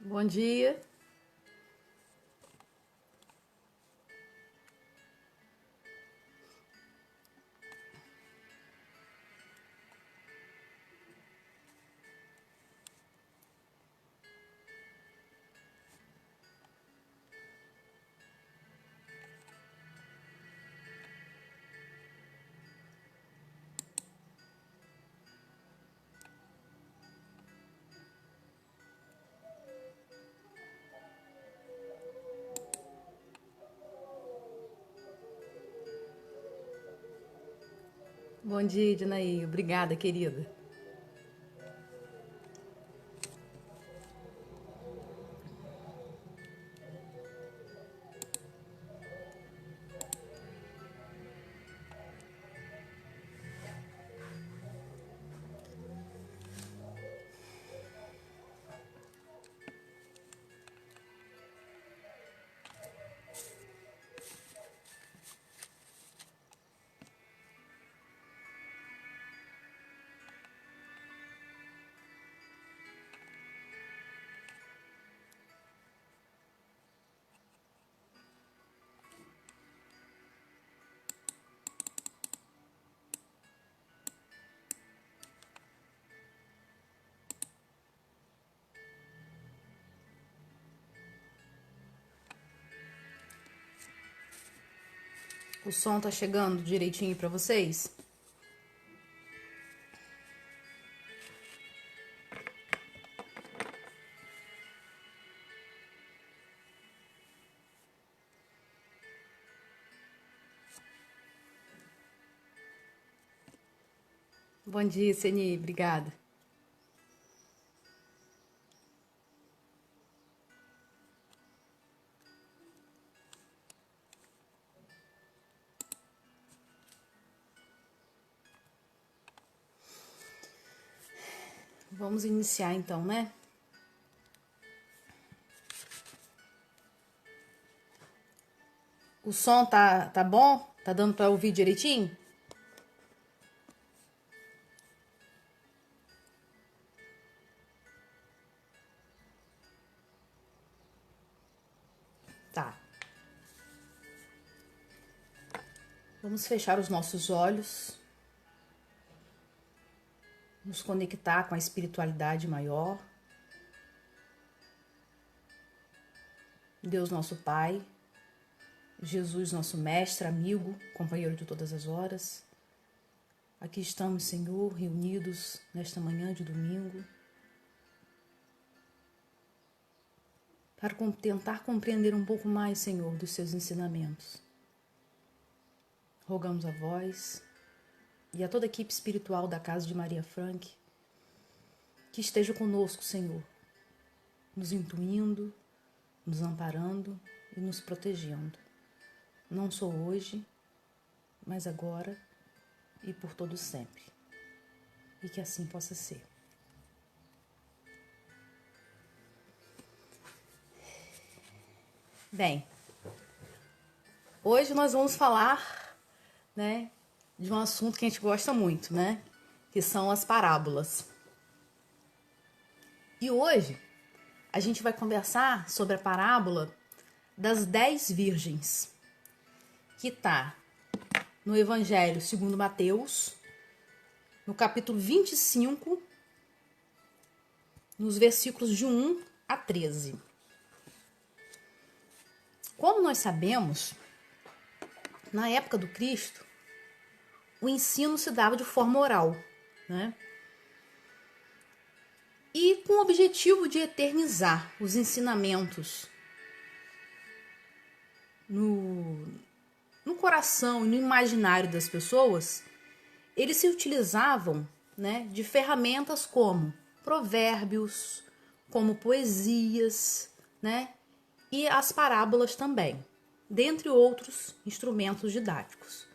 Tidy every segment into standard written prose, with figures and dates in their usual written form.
Bom dia. Bom dia, Dinaí. Obrigada, querida. O som tá chegando direitinho pra vocês? Bom dia, Seni. Obrigada. Vamos iniciar então, né? O som tá bom? Tá dando pra ouvir direitinho? Tá. Vamos fechar os nossos olhos, nos conectar com a espiritualidade maior. Deus, nosso Pai, Jesus, nosso mestre, amigo, companheiro de todas as horas. Aqui estamos, Senhor, reunidos nesta manhã de domingo, para tentar compreender um pouco mais, Senhor, dos seus ensinamentos. Rogamos a vós e a toda a equipe espiritual da Casa de Maria Frank que esteja conosco, Senhor, nos intuindo, nos amparando e nos protegendo. Não só hoje, mas agora e por todo sempre. E que assim possa ser. Bem, hoje nós vamos falar, né, de um assunto que a gente gosta muito, né, que são as parábolas. E hoje a gente vai conversar sobre a parábola das 10 virgens, que está no Evangelho segundo Mateus, no capítulo 25, nos versículos de 1 a 13. Como nós sabemos, na época do Cristo, o ensino se dava de forma oral, né? E com o objetivo de eternizar os ensinamentos no coração e no imaginário das pessoas, eles se utilizavam, né, de ferramentas como provérbios, como poesias, né, e as parábolas também, dentre outros instrumentos didáticos.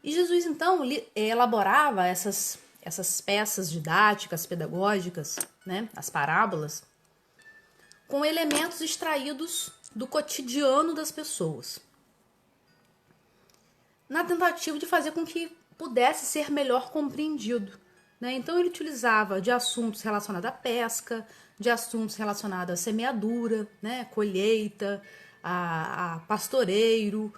E Jesus, então, elaborava essas peças didáticas, pedagógicas, né, as parábolas, com elementos extraídos do cotidiano das pessoas, na tentativa de fazer com que pudesse ser melhor compreendido, né? Então ele utilizava de assuntos relacionados à pesca, de assuntos relacionados à semeadura, né? Colheita, a pastoreiro,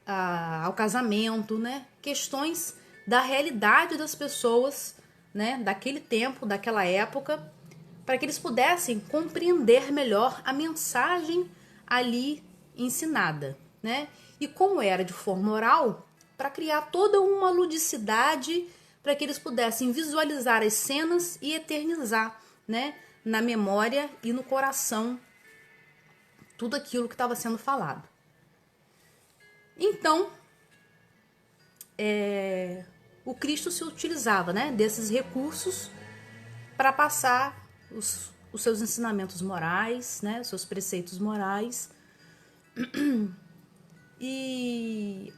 ao casamento, né? Questões da realidade das pessoas, né? Daquele tempo, daquela época, para que eles pudessem compreender melhor a mensagem ali ensinada, né? E como era de forma oral, para criar toda uma ludicidade para que eles pudessem visualizar as cenas e eternizar, né, na memória e no coração tudo aquilo que estava sendo falado. Então, o Cristo se utilizava, né, desses recursos para passar os seus ensinamentos morais, né, os seus preceitos morais, e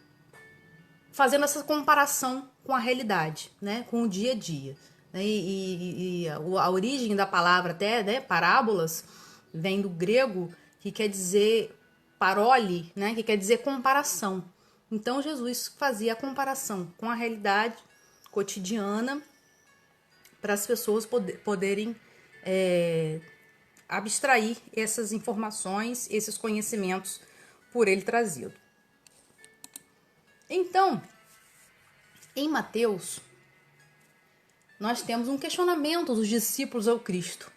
fazendo essa comparação com a realidade, né, com o dia a dia. E a origem da palavra até, né, parábolas, vem do grego, que quer dizer parole, né, que quer dizer comparação. Então Jesus fazia a comparação com a realidade cotidiana para as pessoas poderem abstrair essas informações, esses conhecimentos por ele trazido. Então, em Mateus, nós temos um questionamento dos discípulos ao Cristo,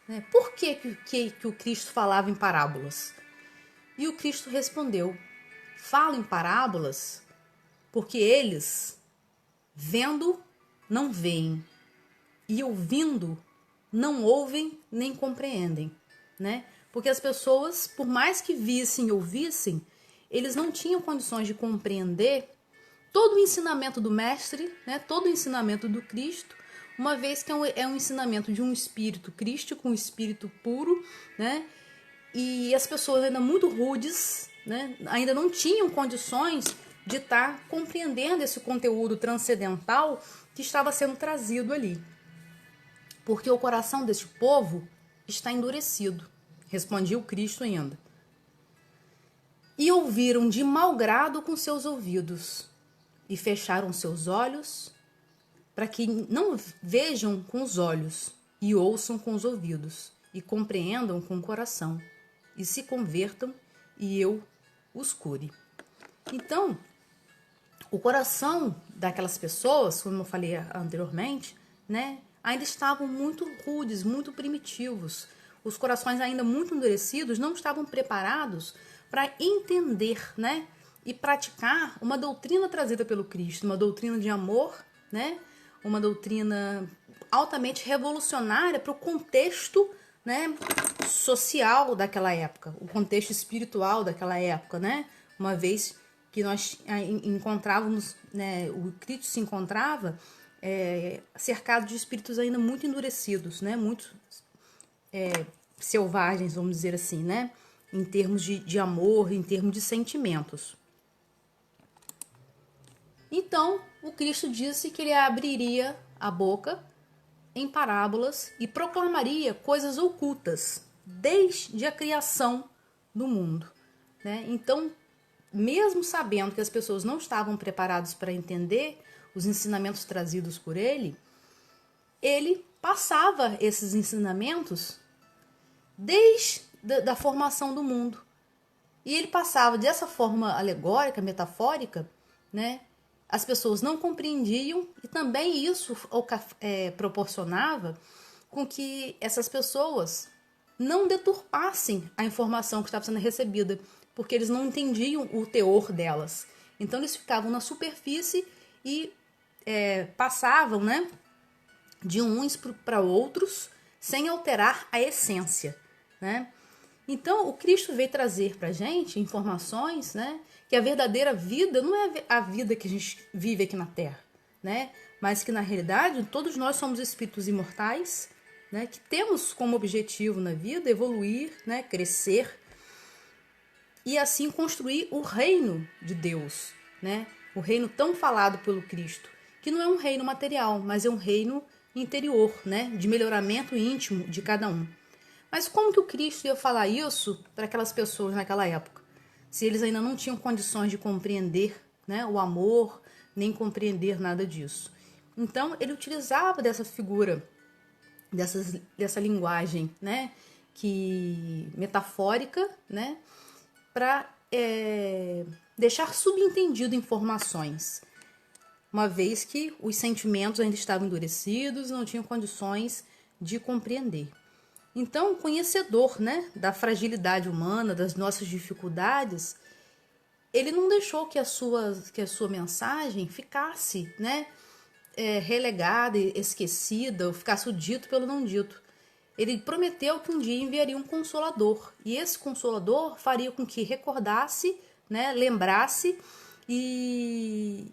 né? Por que o Cristo falava em parábolas? E o Cristo respondeu: falo em parábolas porque eles, vendo, não veem, e ouvindo, não ouvem nem compreendem, né? Porque as pessoas, por mais que vissem e ouvissem, eles não tinham condições de compreender todo o ensinamento do Mestre, né? Todo o ensinamento do Cristo, uma vez que é um ensinamento de um espírito crístico, um espírito puro, né? E as pessoas ainda muito rudes, né? Ainda não tinham condições de estar compreendendo esse conteúdo transcendental que estava sendo trazido ali. Porque o coração deste povo está endurecido, respondia o Cristo ainda. E ouviram de mau grado com seus ouvidos, e fecharam seus olhos, para que não vejam com os olhos, e ouçam com os ouvidos, e compreendam com o coração, e se convertam, e eu os cure. Então, o coração daquelas pessoas, como eu falei anteriormente, né, ainda estavam muito rudes, muito primitivos. Os corações ainda muito endurecidos não estavam preparados para entender, né, e praticar uma doutrina trazida pelo Cristo, uma doutrina de amor, né, uma doutrina altamente revolucionária para o contexto, né, social daquela época, o contexto espiritual daquela época, né, uma vez que nós encontrávamos, né, o Cristo se encontrava cercado de espíritos ainda muito endurecidos, né, muito selvagens, vamos dizer assim, né, em termos de amor, em termos de sentimentos. Então, o Cristo disse que ele abriria a boca em parábolas e proclamaria coisas ocultas desde a criação do mundo, né? Então, mesmo sabendo que as pessoas não estavam preparadas para entender os ensinamentos trazidos por ele, ele passava esses ensinamentos desde a formação do mundo. E ele passava dessa forma alegórica, metafórica, né? As pessoas não compreendiam e também isso proporcionava com que essas pessoas não deturpassem a informação que estava sendo recebida, porque eles não entendiam o teor delas. Então eles ficavam na superfície e passavam, né, de uns para outros sem alterar a essência, né? Então o Cristo veio trazer para a gente informações, né, que a verdadeira vida não é a vida que a gente vive aqui na Terra, né, mas que na realidade todos nós somos espíritos imortais, né, que temos como objetivo na vida evoluir, né, crescer e assim construir o reino de Deus, né, o reino tão falado pelo Cristo, que não é um reino material, mas é um reino interior, né, de melhoramento íntimo de cada um. Mas como que o Cristo ia falar isso para aquelas pessoas naquela época? Se eles ainda não tinham condições de compreender, né, o amor, nem compreender nada disso. Então, ele utilizava dessa figura, dessa linguagem, né, que metafórica, né, para deixar subentendido informações, uma vez que os sentimentos ainda estavam endurecidos e não tinham condições de compreender. Então, conhecedor, né, da fragilidade humana, das nossas dificuldades, ele não deixou que a sua mensagem ficasse, né, relegada, esquecida, ou ficasse o dito pelo não dito. Ele prometeu que um dia enviaria um consolador, e esse consolador faria com que recordasse, né, lembrasse e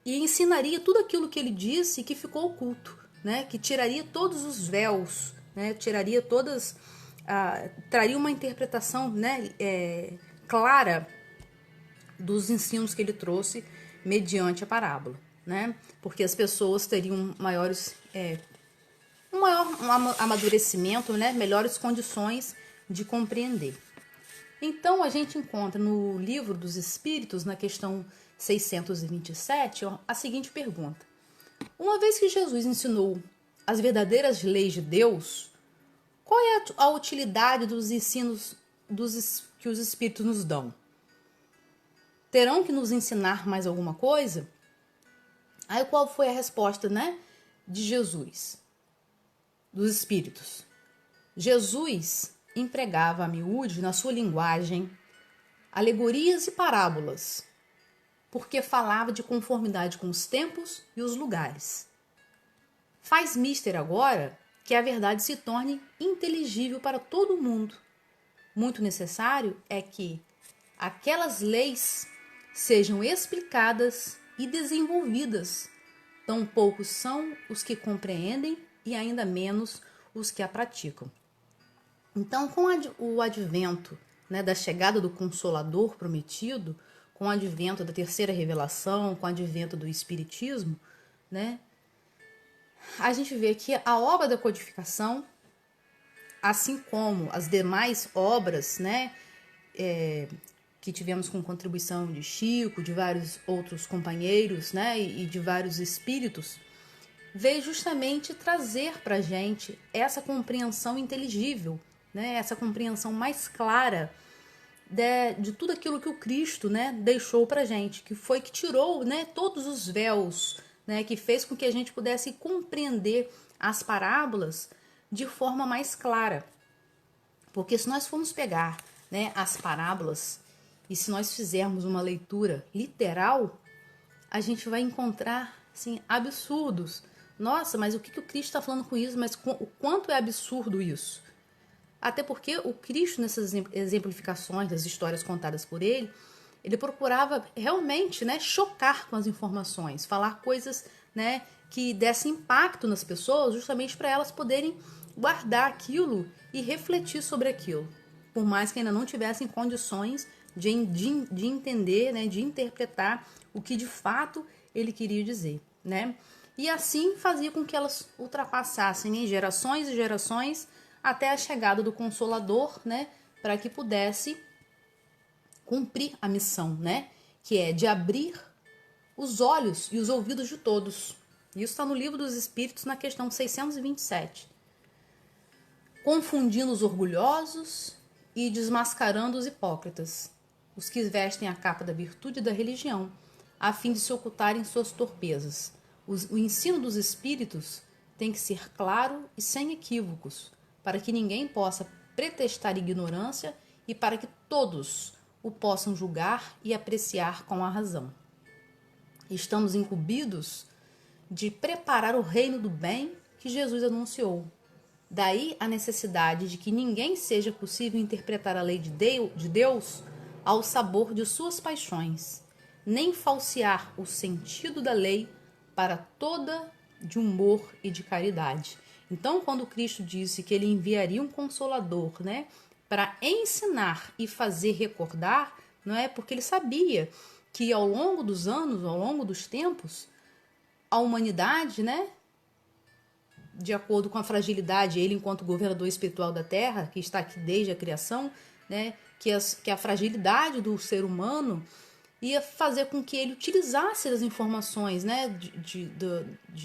ensinaria tudo aquilo que ele disse que ficou oculto, né, que tiraria todos os véus, né, traria uma interpretação, né, clara dos ensinos que ele trouxe mediante a parábola, né, porque as pessoas teriam um maior amadurecimento, né, melhores condições de compreender. Então, a gente encontra no Livro dos Espíritos, na questão 627, a seguinte pergunta: uma vez que Jesus ensinou as verdadeiras leis de Deus, qual é a utilidade dos ensinos que os Espíritos nos dão? Terão que nos ensinar mais alguma coisa? Aí qual foi a resposta, né, de Jesus, dos Espíritos? Jesus empregava a miúde, na sua linguagem, alegorias e parábolas, porque falava de conformidade com os tempos e os lugares. Faz mister agora que a verdade se torne inteligível para todo mundo. Muito necessário é que aquelas leis sejam explicadas e desenvolvidas. Tão poucos são os que compreendem e ainda menos os que a praticam. Então, com o advento, né, da chegada do Consolador prometido, com o advento da terceira revelação, com o advento do Espiritismo, né, a gente vê que a obra da codificação, assim como as demais obras, né, que tivemos com contribuição de Chico, de vários outros companheiros, né, e de vários espíritos, veio justamente trazer para a gente essa compreensão inteligível, né, essa compreensão mais clara de tudo aquilo que o Cristo, né, deixou para a gente, que foi que tirou, né, todos os véus, né, que fez com que a gente pudesse compreender as parábolas de forma mais clara. Porque se nós formos pegar, né, as parábolas e se nós fizermos uma leitura literal, a gente vai encontrar assim, absurdos. Nossa, mas o que o Cristo está falando com isso? Mas o quanto é absurdo isso? Até porque o Cristo, nessas exemplificações das histórias contadas por ele procurava realmente, né, chocar com as informações, falar coisas, né, que dessem impacto nas pessoas, justamente para elas poderem guardar aquilo e refletir sobre aquilo, por mais que ainda não tivessem condições de entender, né, de interpretar o que de fato ele queria dizer, né? E assim fazia com que elas ultrapassassem em gerações e gerações até a chegada do Consolador, né, para que pudesse cumprir a missão, né, que é de abrir os olhos e os ouvidos de todos. Isso está no Livro dos Espíritos, na questão 627. Confundindo os orgulhosos e desmascarando os hipócritas, os que vestem a capa da virtude e da religião, a fim de se ocultarem suas torpezas. O ensino dos Espíritos tem que ser claro e sem equívocos, para que ninguém possa pretextar ignorância e para que todos o possam julgar e apreciar com a razão. Estamos incumbidos de preparar o reino do bem que Jesus anunciou. Daí a necessidade de que ninguém seja possível interpretar a lei de Deus ao sabor de suas paixões, nem falsear o sentido da lei para toda de humor e de caridade. Então, quando Cristo disse que ele enviaria um consolador, né, para ensinar e fazer recordar, não é? Porque ele sabia que ao longo dos anos, ao longo dos tempos, a humanidade, né, de acordo com a fragilidade, ele enquanto governador espiritual da Terra, que está aqui desde a criação, né, que a fragilidade do ser humano ia fazer com que ele utilizasse as informações, né, de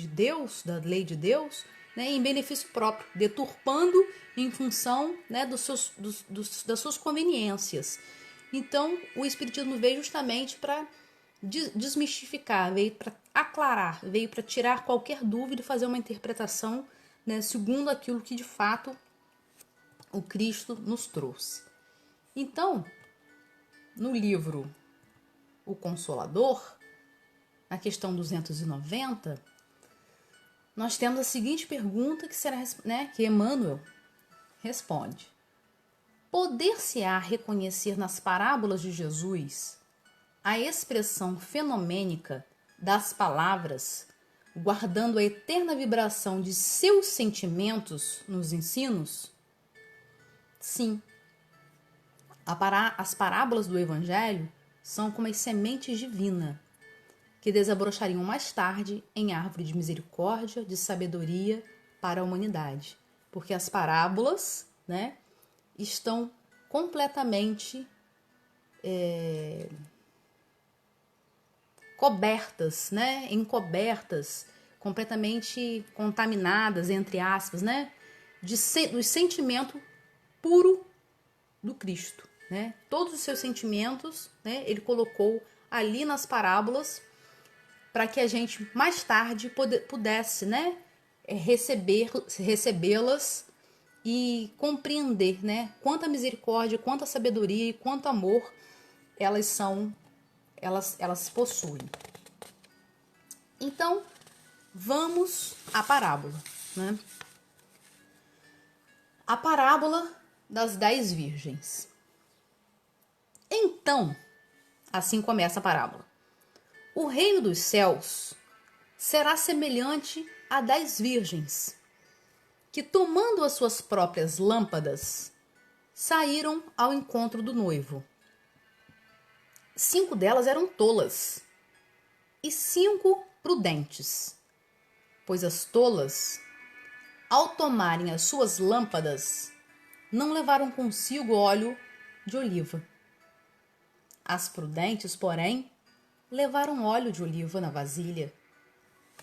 Deus, da lei de Deus, né, em benefício próprio, deturpando em função, né, das suas conveniências. Então, o Espiritismo veio justamente para desmistificar, veio para aclarar, veio para tirar qualquer dúvida e fazer uma interpretação, né, segundo aquilo que de fato o Cristo nos trouxe. Então, no livro O Consolador, na questão 290, nós temos a seguinte pergunta que será, né, que Emmanuel responde: poder-se-á reconhecer nas parábolas de Jesus a expressão fenomênica das palavras, guardando a eterna vibração de seus sentimentos nos ensinos? Sim. As parábolas do Evangelho são como as sementes divinas, que desabrochariam mais tarde em árvore de misericórdia, de sabedoria para a humanidade. Porque as parábolas, né, estão completamente cobertas, né, encobertas, completamente contaminadas, entre aspas, né, do sentimento puro do Cristo, né? Todos os seus sentimentos, né, ele colocou ali nas parábolas para que a gente mais tarde pudesse, né, recebê-las e compreender, né, quanta misericórdia, quanta sabedoria e quanto amor elas possuem. Então, vamos à parábola, né? A parábola das 10 virgens. Então, assim começa a parábola: o reino dos céus será semelhante a 10 virgens, que, tomando as suas próprias lâmpadas, saíram ao encontro do noivo. 5 delas eram tolas e 5 prudentes, pois as tolas, ao tomarem as suas lâmpadas, não levaram consigo óleo de oliva. As prudentes, porém, levaram óleo de oliva na vasilha,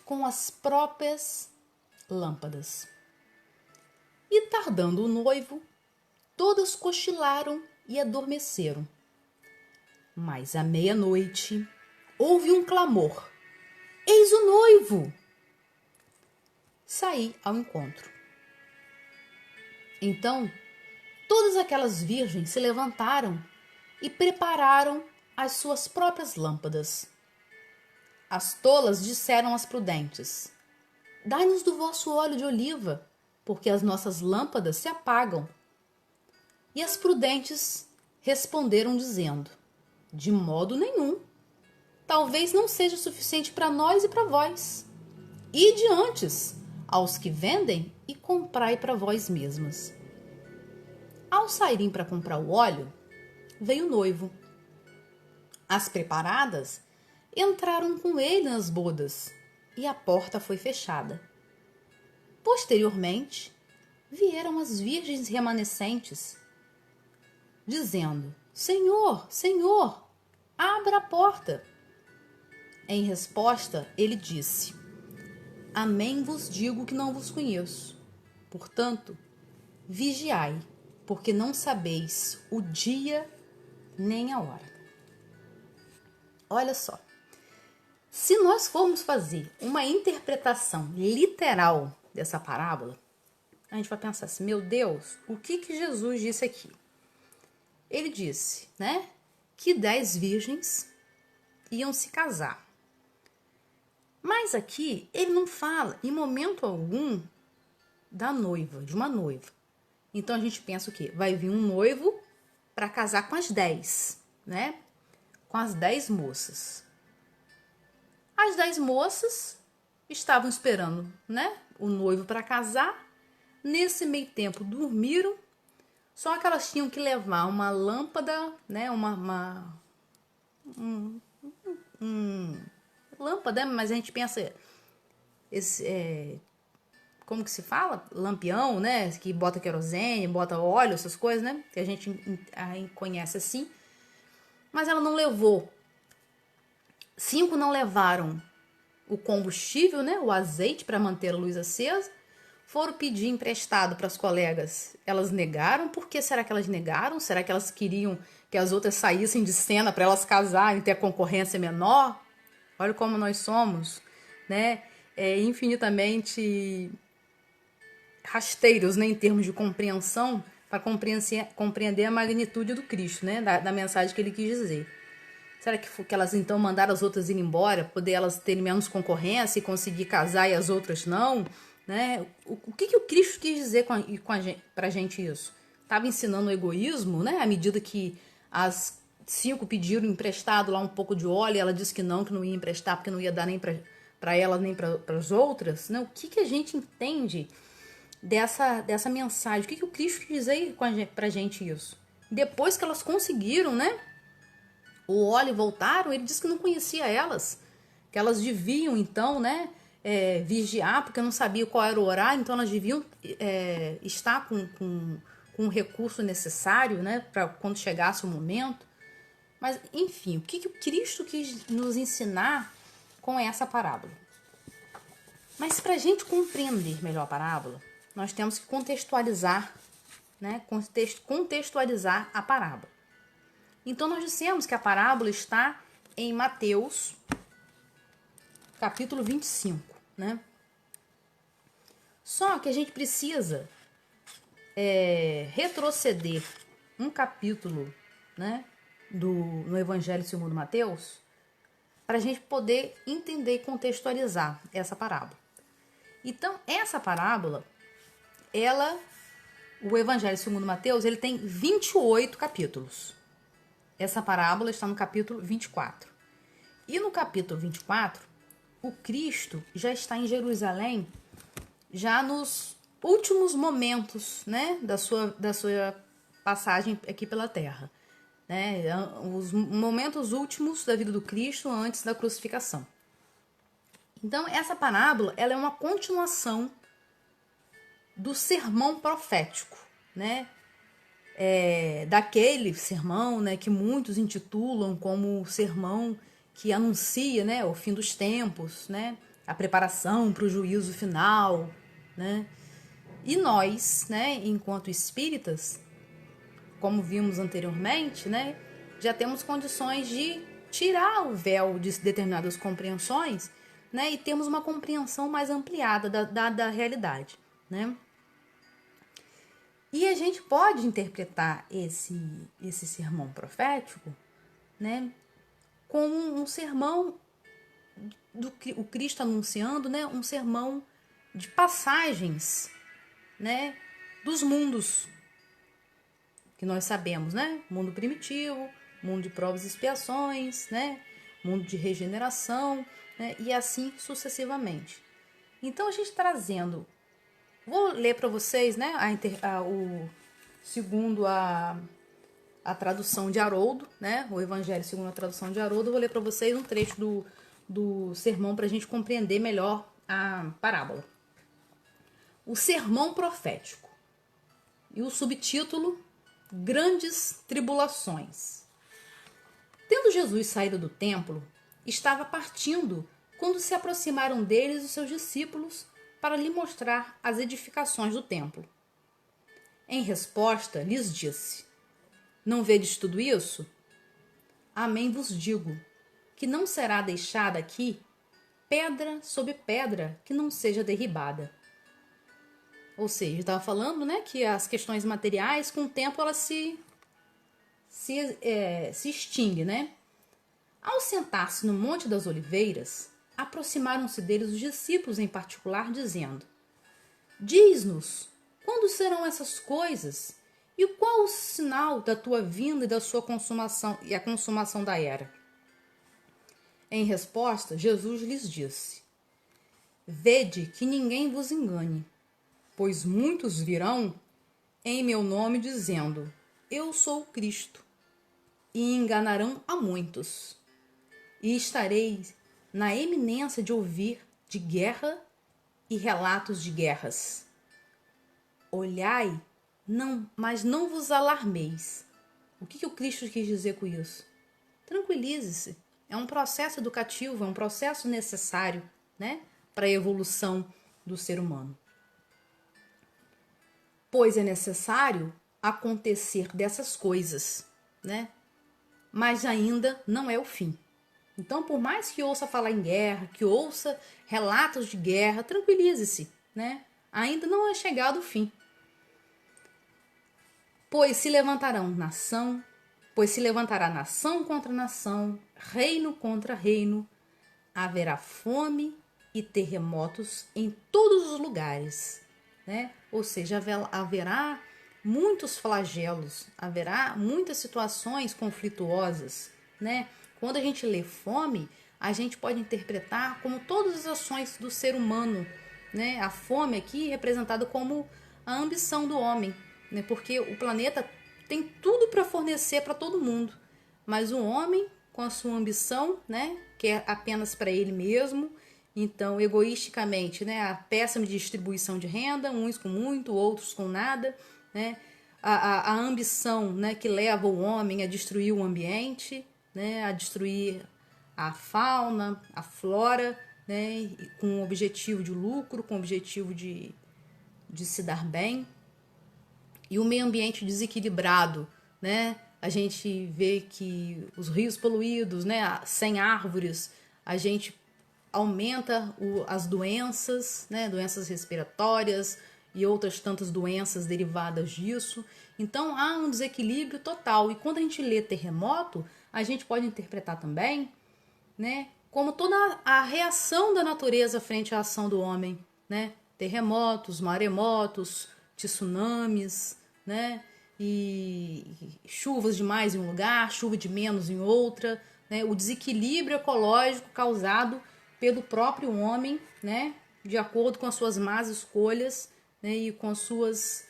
com as próprias lâmpadas. E tardando o noivo, todas cochilaram e adormeceram. Mas à meia-noite houve um clamor: eis o noivo! Saí ao encontro. Então, todas aquelas virgens se levantaram e prepararam as suas próprias lâmpadas. As tolas disseram às prudentes: dai-nos do vosso óleo de oliva, porque as nossas lâmpadas se apagam. E as prudentes responderam dizendo: de modo nenhum. Talvez não seja suficiente para nós e para vós. Ide antes aos que vendem e comprai para vós mesmas. Ao saírem para comprar o óleo, veio o noivo. As preparadas entraram com ele nas bodas e a porta foi fechada. Posteriormente, vieram as virgens remanescentes, dizendo: Senhor, Senhor, abra a porta. Em resposta, ele disse: Amém vos digo que não vos conheço. Portanto, vigiai, porque não sabeis o dia nem a hora. Olha só, se nós formos fazer uma interpretação literal dessa parábola, a gente vai pensar assim: meu Deus, o que Jesus disse aqui? Ele disse, né, que 10 virgens iam se casar. Mas aqui ele não fala em momento algum da noiva, de uma noiva. Então a gente pensa o quê? Vai vir um noivo para casar com as 10, né? Com as 10 moças. As 10 moças estavam esperando, né, o noivo para casar. Nesse meio tempo dormiram. Só que elas tinham que levar uma lâmpada, né, lâmpada, mas a gente pensa como que se fala? Lampião, né? Que bota querosene, bota óleo, essas coisas, né? Que a gente conhece assim. Mas ela não levou 5 não levaram o combustível, né, o azeite para manter a luz acesa, foram pedir emprestado para as colegas. Elas negaram. Por que será que elas negaram? Será que elas queriam que as outras saíssem de cena para elas casarem e ter a concorrência menor? Olha como nós somos, né? Infinitamente rasteiros, né, em termos de compreensão, para compreender a magnitude do Cristo, né, da mensagem que ele quis dizer. Será que elas então mandaram as outras ir embora, poder elas terem menos concorrência e conseguir casar e as outras não? Né? O que o Cristo quis dizer pra gente isso? Estava ensinando o egoísmo, né? À medida que as 5 pediram emprestado lá um pouco de óleo, e ela disse que não ia emprestar porque não ia dar nem para ela nem para as outras. Né? O que a gente entende dessa mensagem? O que o Cristo quis dizer pra gente isso? Depois que elas conseguiram, né, o óleo e voltaram, ele disse que não conhecia elas, que elas deviam então, né, vigiar, porque não sabia qual era o horário, então elas deviam estar com o recurso necessário, né, para quando chegasse o momento. Mas, enfim, o que o Cristo quis nos ensinar com essa parábola? Mas para a gente compreender melhor a parábola, nós temos que contextualizar, né, contextualizar a parábola. Então, nós dissemos que a parábola está em Mateus, capítulo 25, né? Só que a gente precisa retroceder um capítulo, né, no Evangelho segundo Mateus, para a gente poder entender e contextualizar essa parábola. Então, essa parábola, o Evangelho segundo Mateus, ele tem 28 capítulos. Essa parábola está no capítulo 24. E no capítulo 24, o Cristo já está em Jerusalém, já nos últimos momentos, né, da sua passagem aqui pela terra. Né, os momentos últimos da vida do Cristo antes da crucificação. Então, essa parábola, ela é uma continuação do sermão profético, né? Daquele sermão, né, que muitos intitulam como o sermão que anuncia, né, o fim dos tempos, né, a preparação para o juízo final, né? E nós, né, enquanto espíritas, como vimos anteriormente, né, já temos condições de tirar o véu de determinadas compreensões, né, e temos uma compreensão mais ampliada da realidade, né? E a gente pode interpretar esse sermão profético, né, como um sermão o Cristo anunciando, né, um sermão de passagens, né, dos mundos que nós sabemos, né? Mundo primitivo, mundo de provas e expiações, né? Mundo de regeneração, né? E assim sucessivamente. Então, a gente trazendo... Vou ler para vocês, né? Segundo a tradução de Haroldo, né? O Evangelho segundo a tradução de Haroldo. Eu vou ler para vocês um trecho do sermão para a gente compreender melhor a parábola. O sermão profético. E o subtítulo... Grandes tribulações. Tendo Jesus saído do templo, estava partindo quando se aproximaram deles os seus discípulos para lhe mostrar as edificações do templo. Em resposta, lhes disse: Não vedes tudo isso? Amém vos digo, que não será deixada aqui pedra sobre pedra que não seja derribada. Ou seja, estava falando, né, que as questões materiais, com o tempo, elas se extinguem, né? Ao sentar-se no Monte das Oliveiras, aproximaram-se deles os discípulos em particular, dizendo: Diz-nos, quando serão essas coisas? E qual o sinal da tua vinda e da sua consumação e a consumação da era? Em resposta, Jesus lhes disse: Vede que ninguém vos engane. Pois muitos virão em meu nome dizendo, eu sou o Cristo, e enganarão a muitos. E estareis na eminência de ouvir de guerra e relatos de guerras. Olhai, mas não vos alarmeis. O que o Cristo quis dizer com isso? Tranquilize-se. É um processo educativo, é um processo necessário, né, para a evolução do ser humano. Pois é necessário acontecer dessas coisas, né? Mas ainda não é o fim. Então, por mais que ouça falar em guerra, que ouça relatos de guerra, tranquilize-se, né? Ainda não é chegado o fim. Pois se levantará nação contra nação, reino contra reino, haverá fome e terremotos em todos os lugares, né? Ou seja, haverá muitos flagelos, haverá muitas situações conflituosas, né? Quando a gente lê fome, a gente pode interpretar como todas as ações do ser humano, né? A fome aqui representada como a ambição do homem, né? Porque o planeta tem tudo para fornecer para todo mundo, mas o homem com a sua ambição, né, quer apenas para ele mesmo, então egoisticamente, né, a péssima distribuição de renda, uns com muito, outros com nada, né, a ambição, né, que leva o homem a destruir o ambiente, né, a destruir a fauna, a flora, né, com o objetivo de lucro, com o objetivo de se dar bem. E o meio ambiente desequilibrado, né? A gente vê que os rios poluídos, né? Sem árvores, a gente aumenta as doenças, né? Doenças respiratórias e outras tantas doenças derivadas disso. Então há um desequilíbrio total. E quando a gente lê terremoto, a gente pode interpretar também, né? Como toda a reação da natureza frente à ação do homem, né? Terremotos, maremotos, tsunamis, né? E chuvas demais em um lugar, chuva de menos em outra, né? O desequilíbrio ecológico causado pelo próprio homem, né? De acordo com as suas más escolhas, né? E com as suas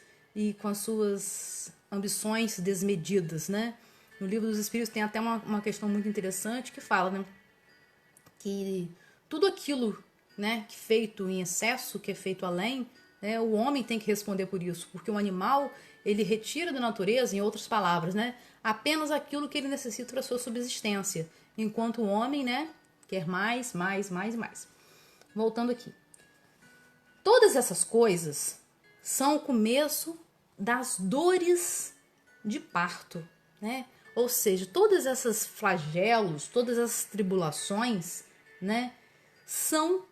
ambições desmedidas, né? No Livro dos Espíritos tem até uma questão muito interessante que fala, né? Que tudo aquilo, né, que é feito em excesso, que é feito além, né, o homem tem que responder por isso, porque o animal, ele retira da natureza, em outras palavras, né, apenas aquilo que ele necessita para sua subsistência, enquanto o homem, né, quer mais, mais, mais e mais. Voltando aqui. Todas essas coisas são o começo das dores de parto, né? Ou seja, todas essas flagelos, todas essas tribulações, né, são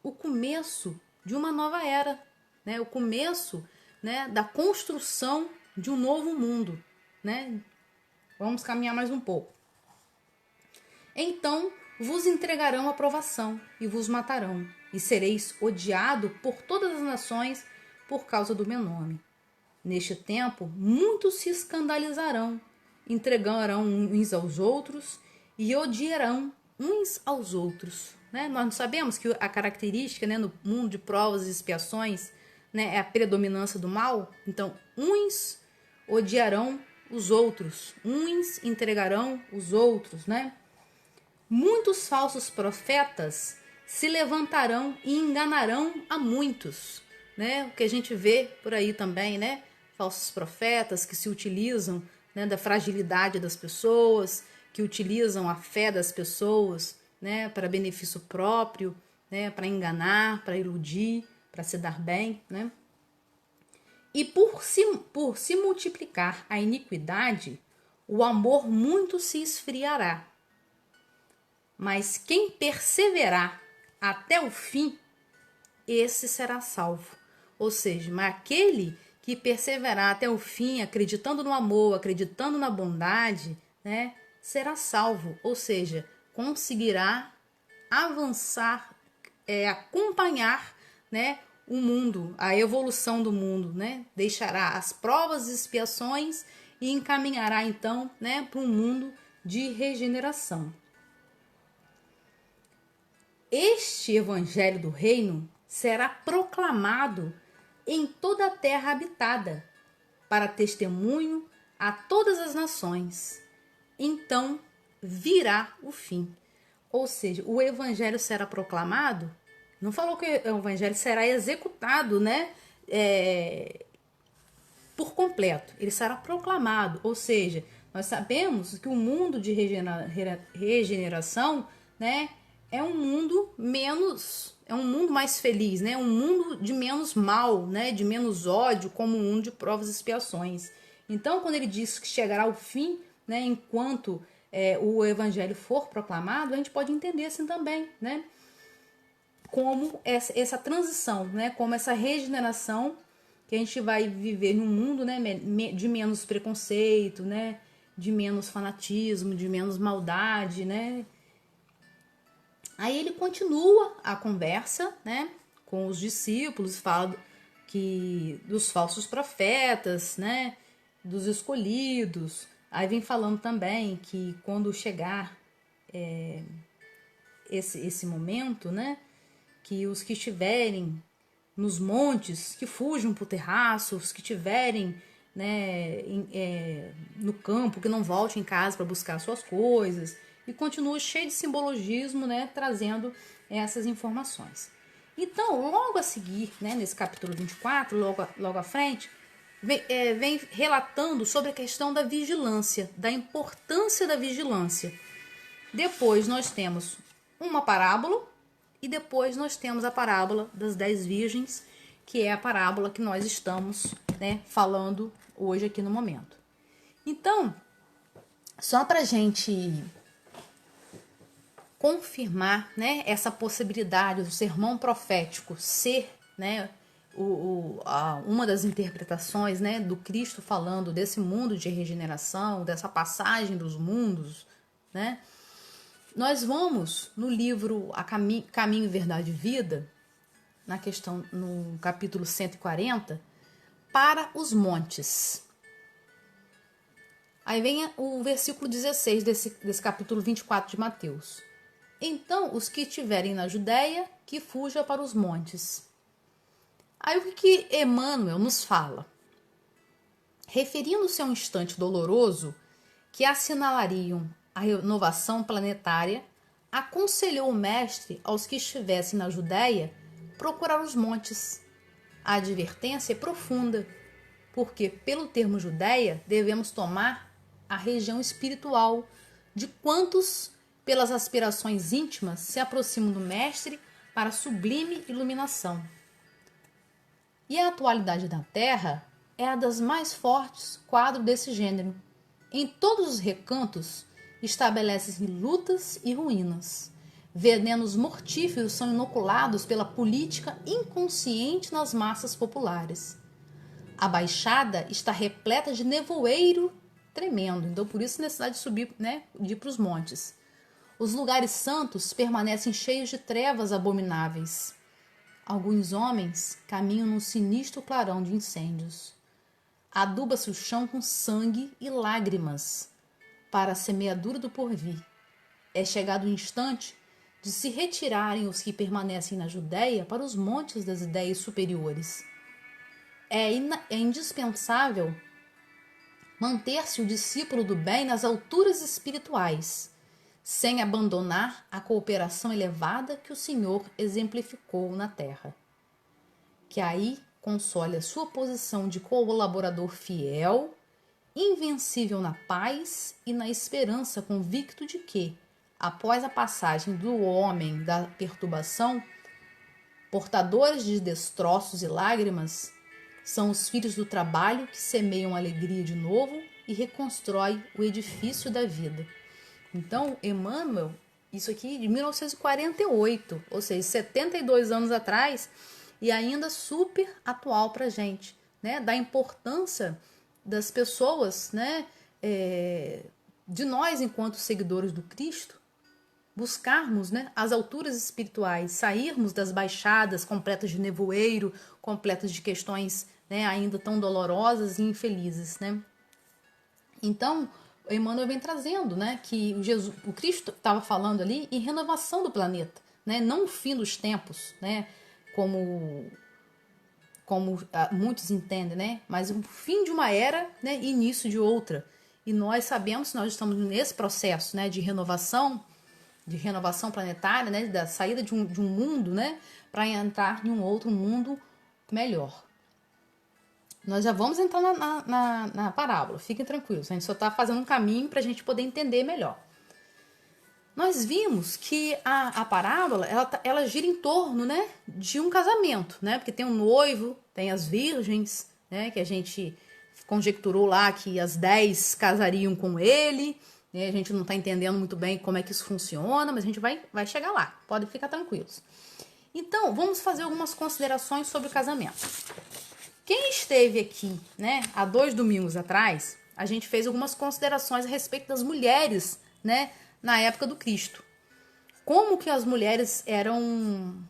o começo de uma nova era, né? O começo, né, da construção de um novo mundo, né? Vamos caminhar mais um pouco. Então vos entregarão a provação e vos matarão, e sereis odiado por todas as nações por causa do meu nome. Neste tempo, muitos se escandalizarão, entregarão uns aos outros e odiarão uns aos outros. Né? Nós não sabemos que a característica, né, no mundo de provas e expiações, né, é a predominância do mal. Então, uns odiarão os outros, uns entregarão os outros. Né? Muitos falsos profetas se levantarão e enganarão a muitos. Né? O que a gente vê por aí também, né? Falsos profetas que se utilizam, né, da fragilidade das pessoas, que utilizam a fé das pessoas, né, para benefício próprio, né, para enganar, para iludir, para se dar bem, né? E por se multiplicar a iniquidade, o amor muito se esfriará. Mas quem perseverar até o fim, esse será salvo. Ou seja, mas aquele que perseverar até o fim, acreditando no amor, acreditando na bondade, né, será salvo. Ou seja, conseguirá avançar, acompanhar, né, o mundo, a evolução do mundo, né, deixará as provas e expiações e encaminhará então, né, para um mundo de regeneração. Este evangelho do reino será proclamado em toda a terra habitada, para testemunho a todas as nações. Então virá o fim. Ou seja, o evangelho será proclamado, não falou que o evangelho será executado, né, por completo. Ele será proclamado, ou seja, Nós sabemos que o mundo de regeneração, né, é um mundo mais feliz, né, um mundo de menos mal, né, de menos ódio, como um mundo de provas e expiações. Então, quando ele diz que chegará ao fim, né, enquanto o evangelho for proclamado, a gente pode entender assim também, né, como essa transição, né, como essa regeneração, que a gente vai viver num mundo, né, de menos preconceito, né, de menos fanatismo, de menos maldade, né. Aí ele continua a conversa, né, com os discípulos, fala que dos falsos profetas, né, dos escolhidos. Aí vem falando também que quando chegar esse momento, né, que os que estiverem nos montes, que fujam para o terraço, os que estiverem, né, no campo, que não voltem em casa para buscar suas coisas, e continua cheio de simbologismo, né, trazendo essas informações. Então, logo a seguir, né, nesse capítulo 24, logo à frente, vem relatando sobre a questão da vigilância, da importância da vigilância. Depois nós temos uma parábola e depois nós temos a parábola das 10 virgens, que é a parábola que nós estamos, né, falando hoje aqui no momento. Então, só para a gente confirmar, né, essa possibilidade do sermão profético ser, né, uma das interpretações, né, do Cristo falando desse mundo de regeneração, dessa passagem dos mundos, né, nós vamos no livro Caminho, Verdade e Vida, no capítulo 140, para os montes. Aí vem o versículo 16 desse capítulo 24 de Mateus. Então, os que estiverem na Judéia, que fuja para os montes. Aí o que Emmanuel nos fala? Referindo-se a um instante doloroso que assinalariam a renovação planetária, aconselhou o mestre aos que estivessem na Judéia procurar os montes. A advertência é profunda, porque pelo termo Judéia devemos tomar a região espiritual de quantos, pelas aspirações íntimas, se aproximam do mestre para a sublime iluminação. E a atualidade da Terra é a das mais fortes quadro desse gênero. Em todos os recantos estabelecem-se lutas e ruínas. Venenos mortíferos são inoculados pela política inconsciente nas massas populares. A Baixada está repleta de nevoeiro tremendo, então por isso a necessidade de subir, né, de ir para os montes. Os lugares santos permanecem cheios de trevas abomináveis. Alguns homens caminham num sinistro clarão de incêndios. Aduba-se o chão com sangue e lágrimas para a semeadura do porvir. É chegado o instante de se retirarem os que permanecem na Judéia para os montes das ideias superiores. É indispensável manter-se o discípulo do bem nas alturas espirituais, sem abandonar a cooperação elevada que o Senhor exemplificou na terra. Que aí console a sua posição de colaborador fiel, invencível na paz e na esperança, convicto de que, após a passagem do homem da perturbação, portadores de destroços e lágrimas, são os filhos do trabalho que semeiam alegria de novo e reconstrói o edifício da vida. Então, Emmanuel, isso aqui de 1948, ou seja, 72 anos atrás, e ainda super atual para a gente, né? Da importância das pessoas, né? De nós, enquanto seguidores do Cristo, buscarmos, né, as alturas espirituais, sairmos das baixadas completas de nevoeiro, completas de questões, né, ainda tão dolorosas e infelizes, né? Então, Emmanuel vem trazendo, né, que o Cristo estava falando ali em renovação do planeta, né, não o fim dos tempos, né, como muitos entendem, né, mas o fim de uma era, né, e início de outra. E nós sabemos que nós estamos nesse processo, né, de renovação planetária, né, da saída de um mundo, né, para entrar em um outro mundo melhor. Nós já vamos entrar na parábola, fiquem tranquilos, a gente só está fazendo um caminho para a gente poder entender melhor. Nós vimos que a parábola, ela gira em torno, né, de um casamento, né, porque tem um noivo, tem as virgens, né, que a gente conjecturou lá que as 10 casariam com ele, né, a gente não está entendendo muito bem como é que isso funciona, mas a gente vai chegar lá, podem ficar tranquilos. Então, vamos fazer algumas considerações sobre o casamento. Quem esteve aqui, né, há 2 domingos atrás, a gente fez algumas considerações a respeito das mulheres, né, na época do Cristo. Como que as mulheres eram...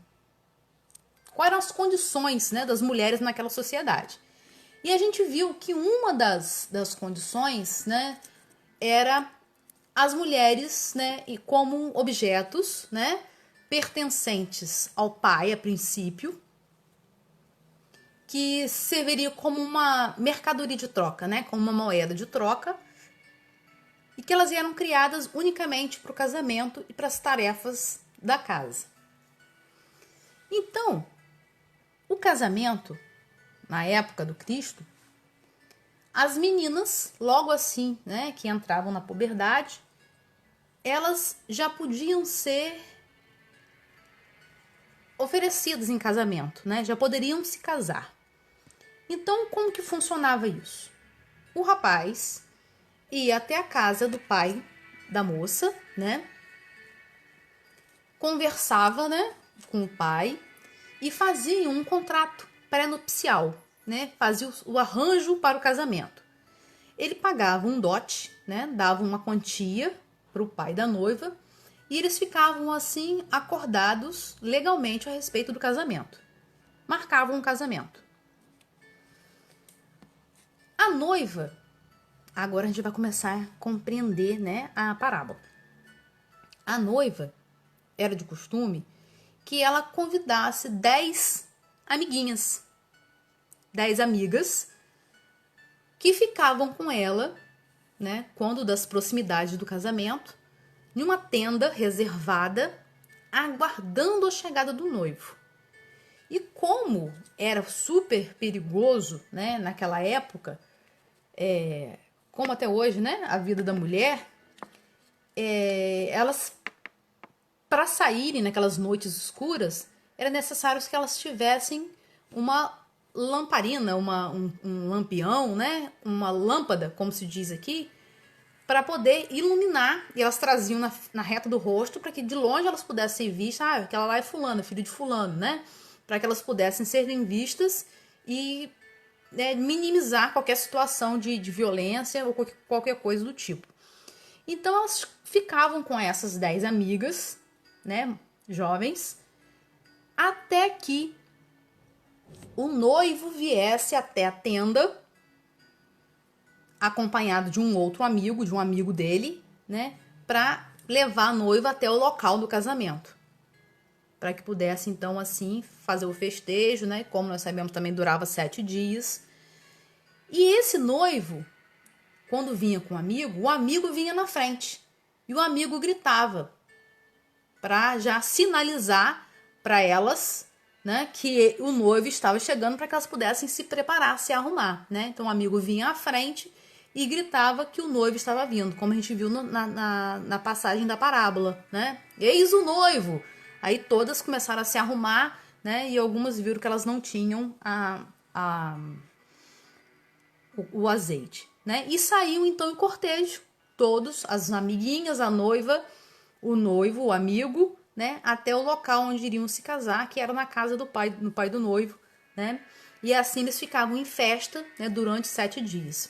Quais eram as condições, né, das mulheres naquela sociedade. E a gente viu que uma das condições, né, era as mulheres, né, e como objetos, né, pertencentes ao pai a princípio, que serviria como uma mercadoria de troca, né, como uma moeda de troca, e que elas eram criadas unicamente para o casamento e para as tarefas da casa. Então, o casamento, na época do Cristo, as meninas, logo assim, né, que entravam na puberdade, elas já podiam ser oferecidas em casamento, né, já poderiam se casar. Então, como que funcionava isso? O rapaz ia até a casa do pai da moça, né? Conversava, né, com o pai e fazia um contrato pré-nupcial, né? Fazia o arranjo para o casamento. Ele pagava um dote, né? Dava uma quantia para o pai da noiva e eles ficavam assim acordados legalmente a respeito do casamento. Marcavam um casamento. A noiva, agora a gente vai começar a compreender, né, a parábola. A noiva era de costume que ela convidasse 10 amiguinhas, 10 amigas que ficavam com ela, né, quando das proximidades do casamento, em uma tenda reservada, aguardando a chegada do noivo. E como era super perigoso, né, naquela época, como até hoje, né, a vida da mulher, elas, para saírem naquelas noites escuras, era necessário que elas tivessem uma lamparina, um lampião, né, uma lâmpada, como se diz aqui, para poder iluminar, e elas traziam na reta do rosto para que de longe elas pudessem ser vistas, aquela lá é fulano, filho de fulano, né, para que elas pudessem serem vistas e, né, minimizar qualquer situação de violência ou qualquer coisa do tipo. Então elas ficavam com essas 10 amigas, né, jovens, até que o noivo viesse até a tenda, acompanhado de um outro amigo, de um amigo dele, né, para levar a noiva até o local do casamento, para que pudesse então assim fazer o festejo, né, como nós sabemos também durava 7 dias. E esse noivo, quando vinha com o amigo vinha na frente e o amigo gritava para já sinalizar para elas, né, que o noivo estava chegando, para que elas pudessem se preparar, se arrumar, né? Então o amigo vinha à frente e gritava que o noivo estava vindo, como a gente viu na passagem da parábola, né? Eis o noivo! Aí todas começaram a se arrumar, né? E algumas viram que elas não tinham o azeite, né? E saíam então em cortejo, todos, as amiguinhas, a noiva, o noivo, o amigo, né, até o local onde iriam se casar, que era na casa do pai do noivo, né? E assim eles ficavam em festa, né, durante 7 dias.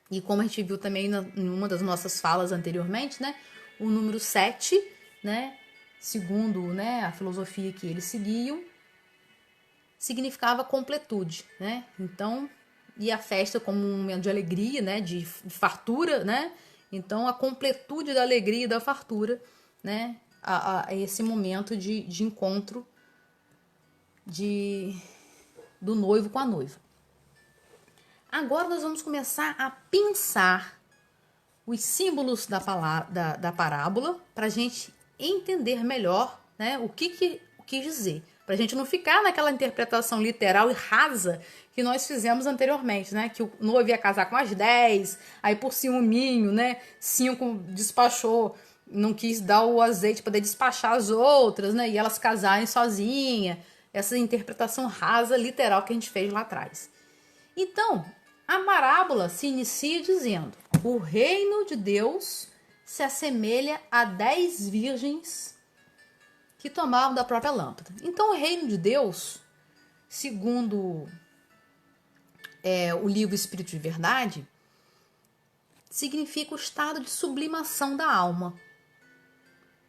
E como a gente viu também em uma das nossas falas anteriormente, né, o número 7, né, segundo, né, a filosofia que eles seguiam, significava completude, né? Então, e a festa como um momento de alegria, né, de fartura, né? Então, a completude da alegria e da fartura, né, a esse momento de encontro do noivo com a noiva. Agora nós vamos começar a pensar os símbolos da parábola para a gente entender melhor, né, o que quis dizer. Para a gente não ficar naquela interpretação literal e rasa que nós fizemos anteriormente, né? Que o noivo ia casar com as 10, aí por ciúminho, né? 5 despachou, não quis dar o azeite para poder despachar as outras, né? E elas casarem sozinhas. Essa interpretação rasa, literal, que a gente fez lá atrás. Então, a parábola se inicia dizendo: o reino de Deus se assemelha a 10 virgens que tomavam da própria lâmpada. Então, o reino de Deus, segundo o livro Espírito de Verdade, significa o estado de sublimação da alma,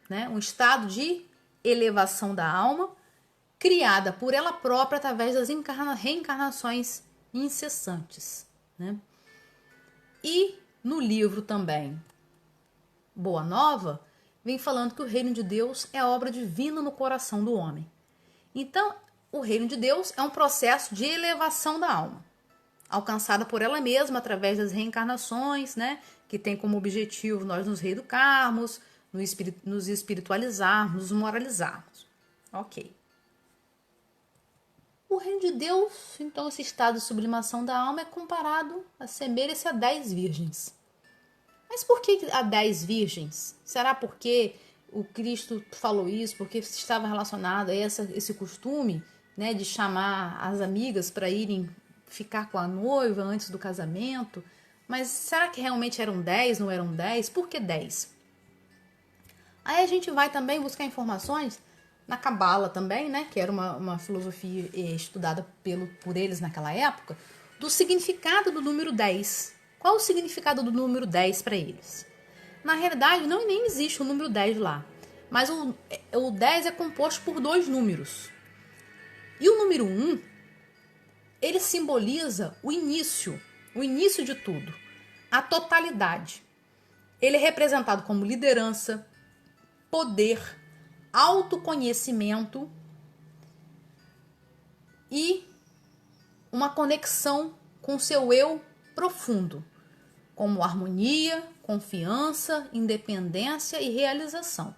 né? Um estado de elevação da alma, criada por ela própria através das reencarnações incessantes, né? E no livro também Boa Nova, vem falando que o reino de Deus é obra divina no coração do homem. Então, o reino de Deus é um processo de elevação da alma, alcançada por ela mesma através das reencarnações, né? Que tem como objetivo nós nos reeducarmos, nos espiritualizarmos, nos moralizarmos. Ok. O reino de Deus, então, esse estado de sublimação da alma é comparado, assemelha-se a 10 virgens. Mas por que a 10 virgens? Será porque o Cristo falou isso? Porque estava relacionado a esse costume, né, de chamar as amigas para irem ficar com a noiva antes do casamento? Mas será que realmente eram 10, não eram 10? Por que 10? Aí a gente vai também buscar informações na Cabala também, né, que era uma filosofia estudada por eles naquela época, do significado do número 10. Qual o significado do número 10 para eles? Na realidade, nem existe o número 10 lá. Mas o 10 é composto por 2 números. E o número 1, ele simboliza o início de tudo, a totalidade. Ele é representado como liderança, poder, autoconhecimento e uma conexão com o seu eu profundo, como harmonia, confiança, independência e realização.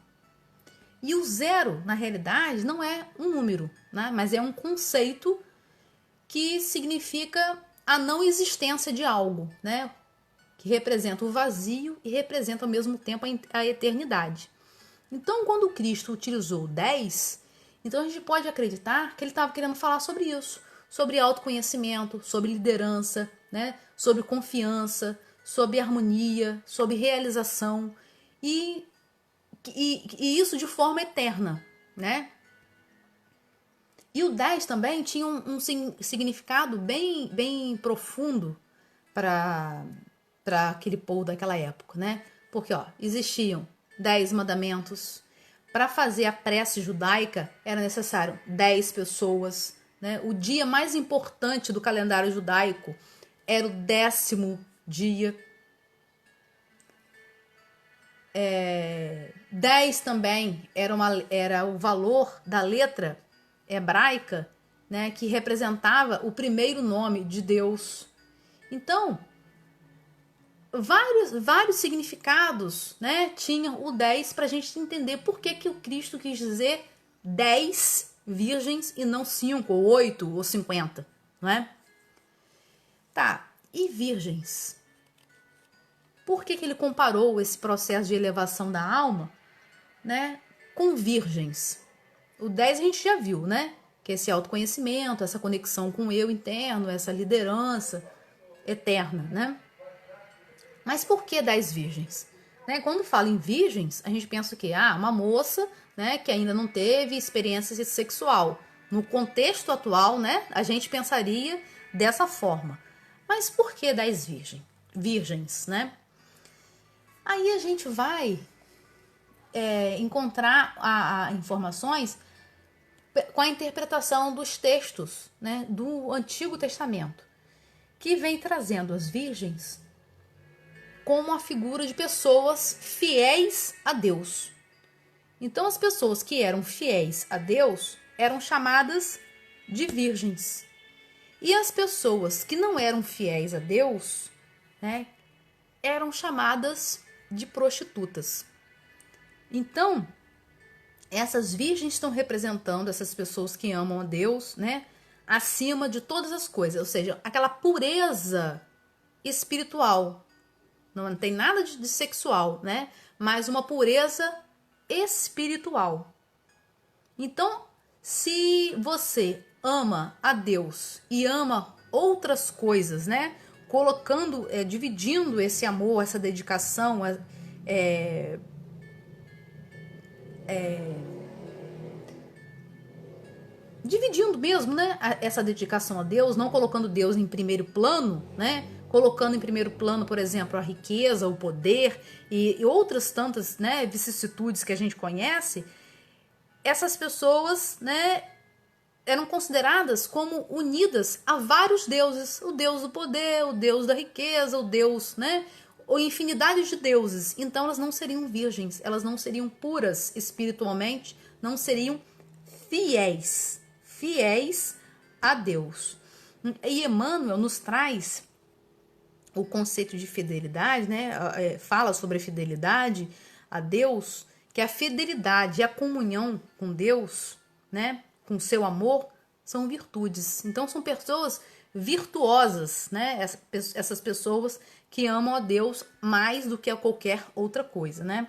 E o 0, na realidade, não é um número, né? Mas é um conceito que significa a não existência de algo, né? Que representa o vazio e representa ao mesmo tempo a eternidade. Então, quando Cristo utilizou o 10, então a gente pode acreditar que ele estava querendo falar sobre isso, sobre autoconhecimento, sobre liderança, né? Sobre confiança, sobre harmonia, sobre realização e isso de forma eterna, né? E o 10 também tinha um significado bem profundo para aquele povo daquela época, né? Porque existiam 10 mandamentos. Para fazer a prece judaica era necessário 10 pessoas, né? O dia mais importante do calendário judaico era o 10º dia. 10 também era o valor da letra hebraica, né, que representava o primeiro nome de Deus. Então, vários significados, né, tinham o 10 para a gente entender por que o Cristo quis dizer 10 virgens e não 5, ou 8, ou 50, não é? Tá, e virgens? Por que ele comparou esse processo de elevação da alma, né, com virgens? O 10 a gente já viu, né? Que é esse autoconhecimento, essa conexão com o eu interno, essa liderança eterna, né? Mas por que 10 virgens? Né? Quando fala em virgens, a gente pensa que uma moça, né, que ainda não teve experiência sexual. No contexto atual, né, a gente pensaria dessa forma. Mas por que 10 virgens, né? Aí a gente vai encontrar informações com a interpretação dos textos, né, do Antigo Testamento, que vem trazendo as virgens como a figura de pessoas fiéis a Deus. Então, as pessoas que eram fiéis a Deus eram chamadas de virgens. E as pessoas que não eram fiéis a Deus, né, eram chamadas de prostitutas. Então, essas virgens estão representando essas pessoas que amam a Deus, né? Acima de todas as coisas, ou seja, aquela pureza espiritual. Não tem nada de sexual, né? Mas uma pureza espiritual. Então, se você ama a Deus e ama outras coisas, né? Colocando, dividindo esse amor, essa dedicação, dividindo mesmo, né, essa dedicação a Deus, não colocando Deus em primeiro plano, né, colocando em primeiro plano, por exemplo, a riqueza, o poder e outras tantas, né, vicissitudes que a gente conhece, essas pessoas, né, eram consideradas como unidas a vários deuses, o deus do poder, o deus da riqueza, o deus, né, ou infinidade de deuses. Então elas não seriam virgens, elas não seriam puras espiritualmente, não seriam fiéis a Deus. E Emmanuel nos traz o conceito de fidelidade, né? Fala sobre a fidelidade a Deus, que a fidelidade e a comunhão com Deus, né? Com seu amor, são virtudes. Então são pessoas virtuosas, né? Essas pessoas que amam a Deus mais do que a qualquer outra coisa, né?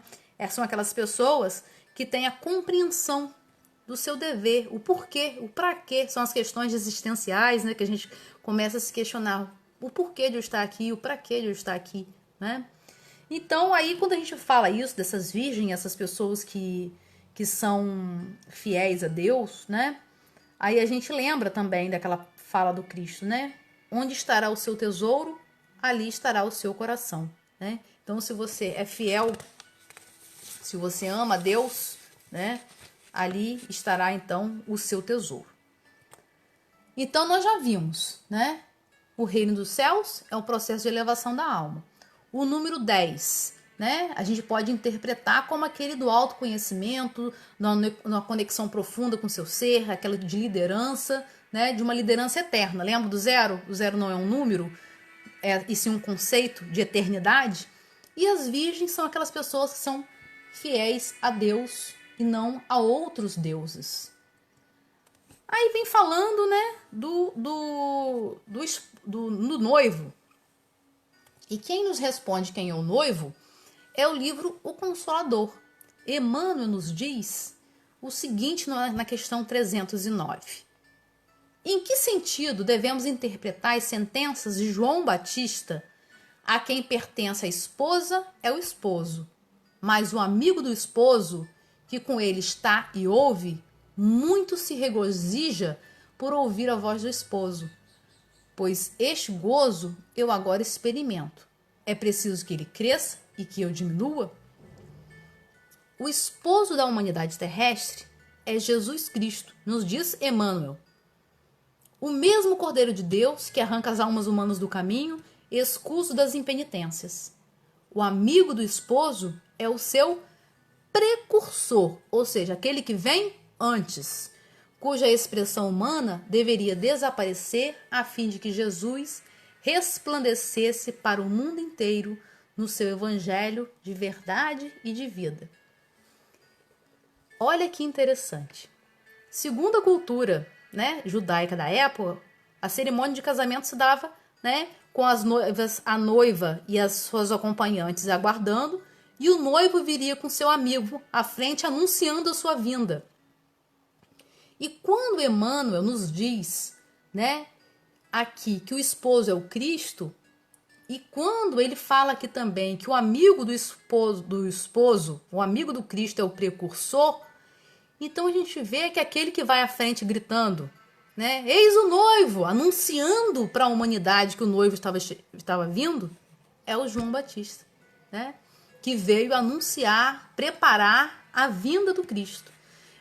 São aquelas pessoas que têm a compreensão do seu dever, o porquê, o para quê, são as questões existenciais, né, que a gente começa a se questionar o porquê de eu estar aqui, o para quê de eu estar aqui, né? Então, aí quando a gente fala isso dessas virgens, essas pessoas que são fiéis a Deus, né? Aí a gente lembra também daquela fala do Cristo, né? Onde estará o seu tesouro, ali estará o seu coração, né? Então, se você é fiel, se você ama a Deus, né? Ali estará então o seu tesouro. Então nós já vimos, né? O reino dos céus é o processo de elevação da alma. O número 10, né? A gente pode interpretar como aquele do autoconhecimento, numa conexão profunda com seu ser, aquela de liderança, né? De uma liderança eterna. Lembra do zero? O zero não é um número, e sim um conceito de eternidade. E as virgens são aquelas pessoas que são fiéis a Deus e não a outros deuses. Aí vem falando, né, do noivo. E quem nos responde quem é o noivo é o livro O Consolador. Emmanuel nos diz o seguinte na questão 309. Em que sentido devemos interpretar as sentenças de João Batista? A quem pertence a esposa é o esposo, mas o amigo do esposo, que com ele está e ouve, muito se regozija por ouvir a voz do esposo, pois este gozo eu agora experimento. É preciso que ele cresça e que eu diminua? O esposo da humanidade terrestre é Jesus Cristo, nos diz Emmanuel. O mesmo Cordeiro de Deus que arranca as almas humanas do caminho, escuso das impenitências. O amigo do esposo é o seu precursor, ou seja, aquele que vem antes, cuja expressão humana deveria desaparecer a fim de que Jesus resplandecesse para o mundo inteiro no seu evangelho de verdade e de vida. Olha que interessante. Segundo a cultura, né, judaica da época, a cerimônia de casamento se dava, né, com as noivas, a noiva e as suas acompanhantes aguardando, e o noivo viria com seu amigo à frente anunciando a sua vinda. E quando Emmanuel nos diz, né, aqui que o esposo é o Cristo, e quando ele fala aqui também que o amigo do esposo, o amigo do Cristo é o precursor, então a gente vê que aquele que vai à frente gritando, né, eis o noivo, anunciando para a humanidade que o noivo estava vindo, é o João Batista, né, que veio anunciar, preparar a vinda do Cristo.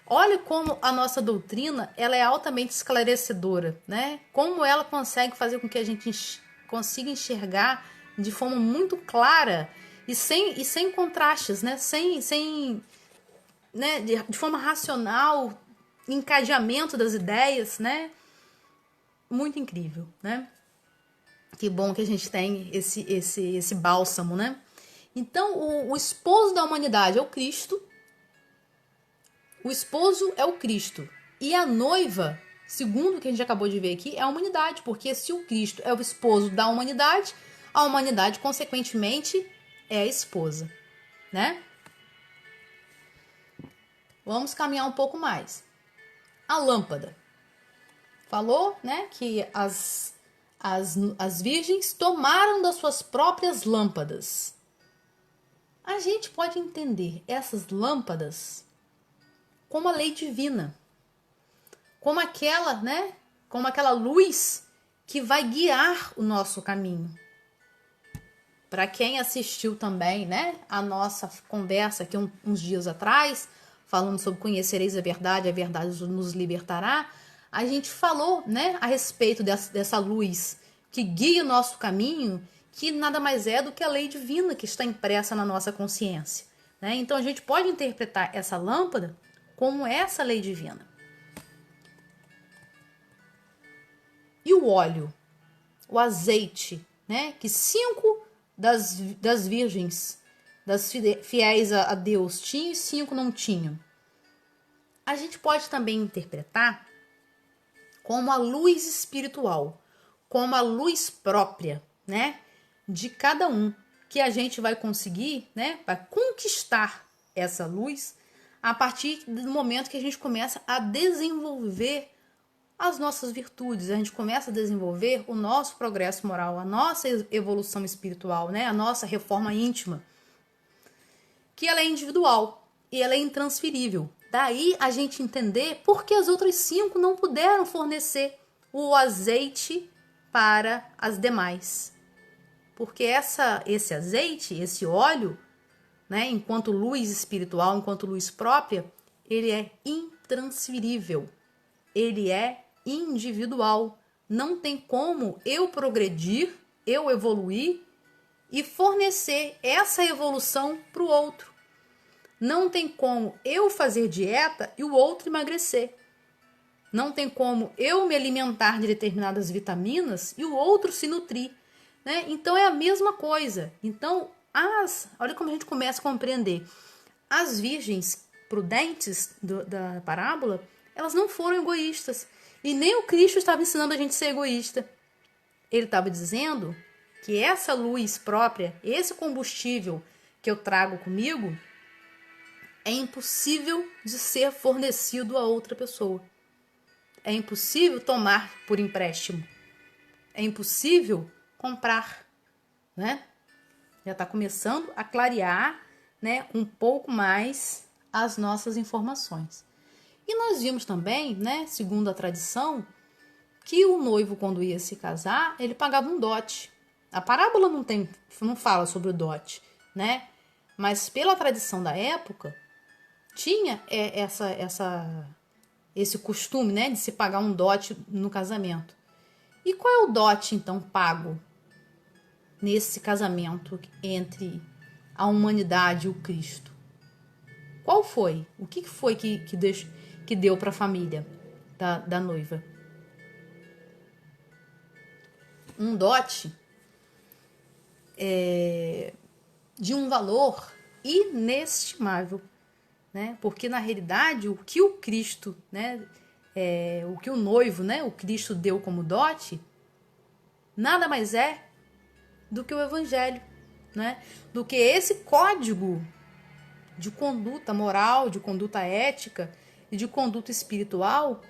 Olha como a nossa doutrina ela é altamente esclarecedora, né? Como ela consegue fazer com que a gente consiga enxergar de forma muito clara e sem contrastes, né? Né? De forma racional, encadeamento das ideias, né? Muito incrível, né? Que bom que a gente tem esse bálsamo, né? Então, o esposo da humanidade é o Cristo. O esposo é o Cristo. E a noiva, segundo o que a gente acabou de ver aqui, é a humanidade. Porque se o Cristo é o esposo da humanidade, a humanidade, consequentemente, é a esposa, né? Vamos caminhar um pouco mais. A lâmpada. Falou, né, que as virgens tomaram das suas próprias lâmpadas. A gente pode entender essas lâmpadas como a lei divina, como aquela, né, como aquela luz que vai guiar o nosso caminho. Para quem assistiu também, né, a nossa conversa aqui uns dias atrás, falando sobre conhecereis a verdade nos libertará, a gente falou, né, a respeito dessa luz que guia o nosso caminho, que nada mais é do que a lei divina que está impressa na nossa consciência, né? Então a gente pode interpretar essa lâmpada como essa lei divina. E o óleo, o azeite, né, que 5 das virgens, das fiéis a Deus tinham e 5 não tinham. A gente pode também interpretar como a luz espiritual, como a luz própria, né, de cada um, que a gente vai conseguir, né, vai conquistar essa luz a partir do momento que a gente começa a desenvolver as nossas virtudes, a gente começa a desenvolver o nosso progresso moral, a nossa evolução espiritual, né, a nossa reforma íntima, que ela é individual e ela é intransferível. Daí a gente entender por que as outras 5 não puderam fornecer o azeite para as demais. Porque esse azeite, esse óleo, né, enquanto luz espiritual, enquanto luz própria, ele é intransferível. Ele é individual. Não tem como eu progredir, eu evoluir e fornecer essa evolução para o outro. Não tem como eu fazer dieta e o outro emagrecer. Não tem como eu me alimentar de determinadas vitaminas e o outro se nutrir, né? Então é a mesma coisa. Então, olha como a gente começa a compreender. As virgens prudentes da parábola, elas não foram egoístas. E nem o Cristo estava ensinando a gente a ser egoísta. Ele estava dizendo que essa luz própria, esse combustível que eu trago comigo, é impossível de ser fornecido a outra pessoa. É impossível tomar por empréstimo. É impossível comprar, né? Já está começando a clarear, né, um pouco mais as nossas informações. E nós vimos também, né, segundo a tradição, que o noivo, quando ia se casar, ele pagava um dote. A parábola não fala sobre o dote, né? Mas pela tradição da época, tinha esse costume, né, de se pagar um dote no casamento. E qual é o dote, então, pago nesse casamento entre a humanidade e o Cristo? Qual foi? O que foi que deu para a família da noiva? Um dote de um valor inestimável, né? Porque na realidade o que o Cristo, né, o que o noivo, né, o Cristo deu como dote, nada mais é do que o Evangelho, né? Do que esse código de conduta moral, de conduta ética e de conduta espiritual,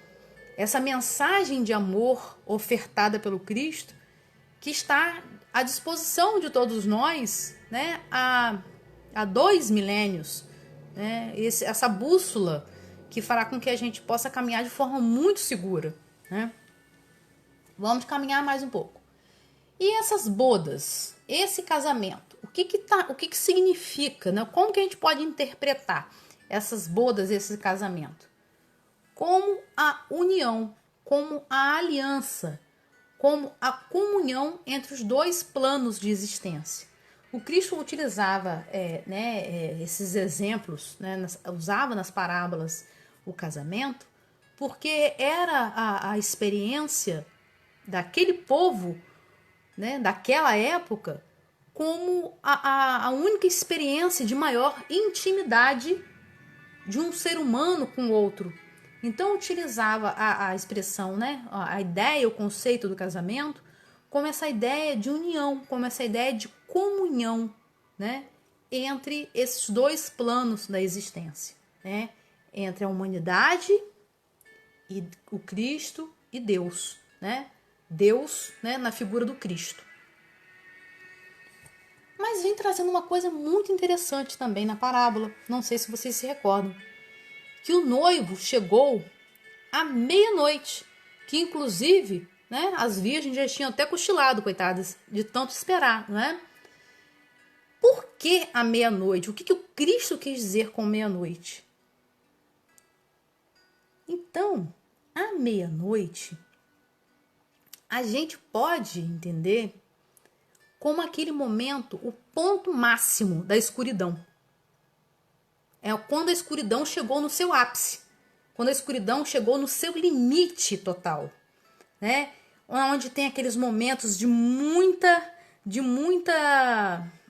essa mensagem de amor ofertada pelo Cristo, que está à disposição de todos nós, né, há 2 milênios, né, essa bússola que fará com que a gente possa caminhar de forma muito segura, né? Vamos caminhar mais um pouco. E essas bodas, esse casamento, o que significa, né? Como que a gente pode interpretar essas bodas, esse casamento? Como a união, como a aliança, como a comunhão entre os 2 planos de existência. O Cristo utilizava esses exemplos, né, usava nas parábolas o casamento, porque era a experiência daquele povo, né, daquela época, como a única experiência de maior intimidade de um ser humano com outro. Então utilizava a expressão, né, a ideia, o conceito do casamento, como essa ideia de união, como essa ideia de comunhão, né, entre esses dois planos da existência, né, entre a humanidade e o Cristo e Deus, né, Deus, né, na figura do Cristo. Mas vem trazendo uma coisa muito interessante também na parábola, não sei se vocês se recordam, que o noivo chegou à meia-noite, que inclusive, né, as virgens já tinham até cochilado, coitadas, de tanto esperar, não é? Por que a meia-noite? O que o Cristo quis dizer com meia-noite? Então, à meia-noite, a gente pode entender como aquele momento, o ponto máximo da escuridão. É quando a escuridão chegou no seu ápice, quando a escuridão chegou no seu limite total, né? Onde tem aqueles momentos de muita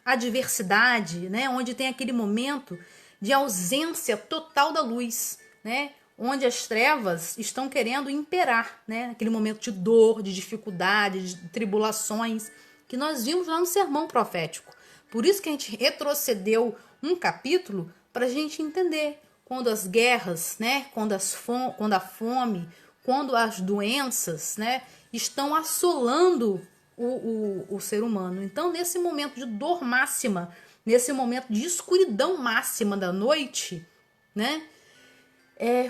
adversidade, né? Onde tem aquele momento de ausência total da luz, né? Onde as trevas estão querendo imperar, né? Aquele momento de dor, de dificuldade, de tribulações, que nós vimos lá no sermão profético. Por isso que a gente retrocedeu um capítulo para a gente entender quando as guerras, né? Quando a fome, quando as doenças, né? Estão assolando o ser humano. Então, nesse momento de dor máxima, nesse momento de escuridão máxima da noite, né?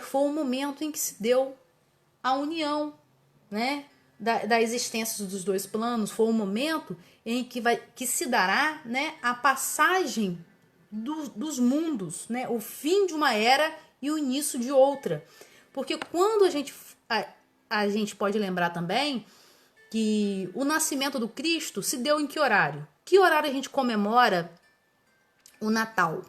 Foi o momento em que se deu a união, né? Da existência dos dois planos. Foi o momento em que se dará, né, a passagem dos mundos, né, o fim de uma era e o início de outra. Porque quando a gente pode lembrar também que o nascimento do Cristo se deu em que horário? Que horário a gente comemora o Natal?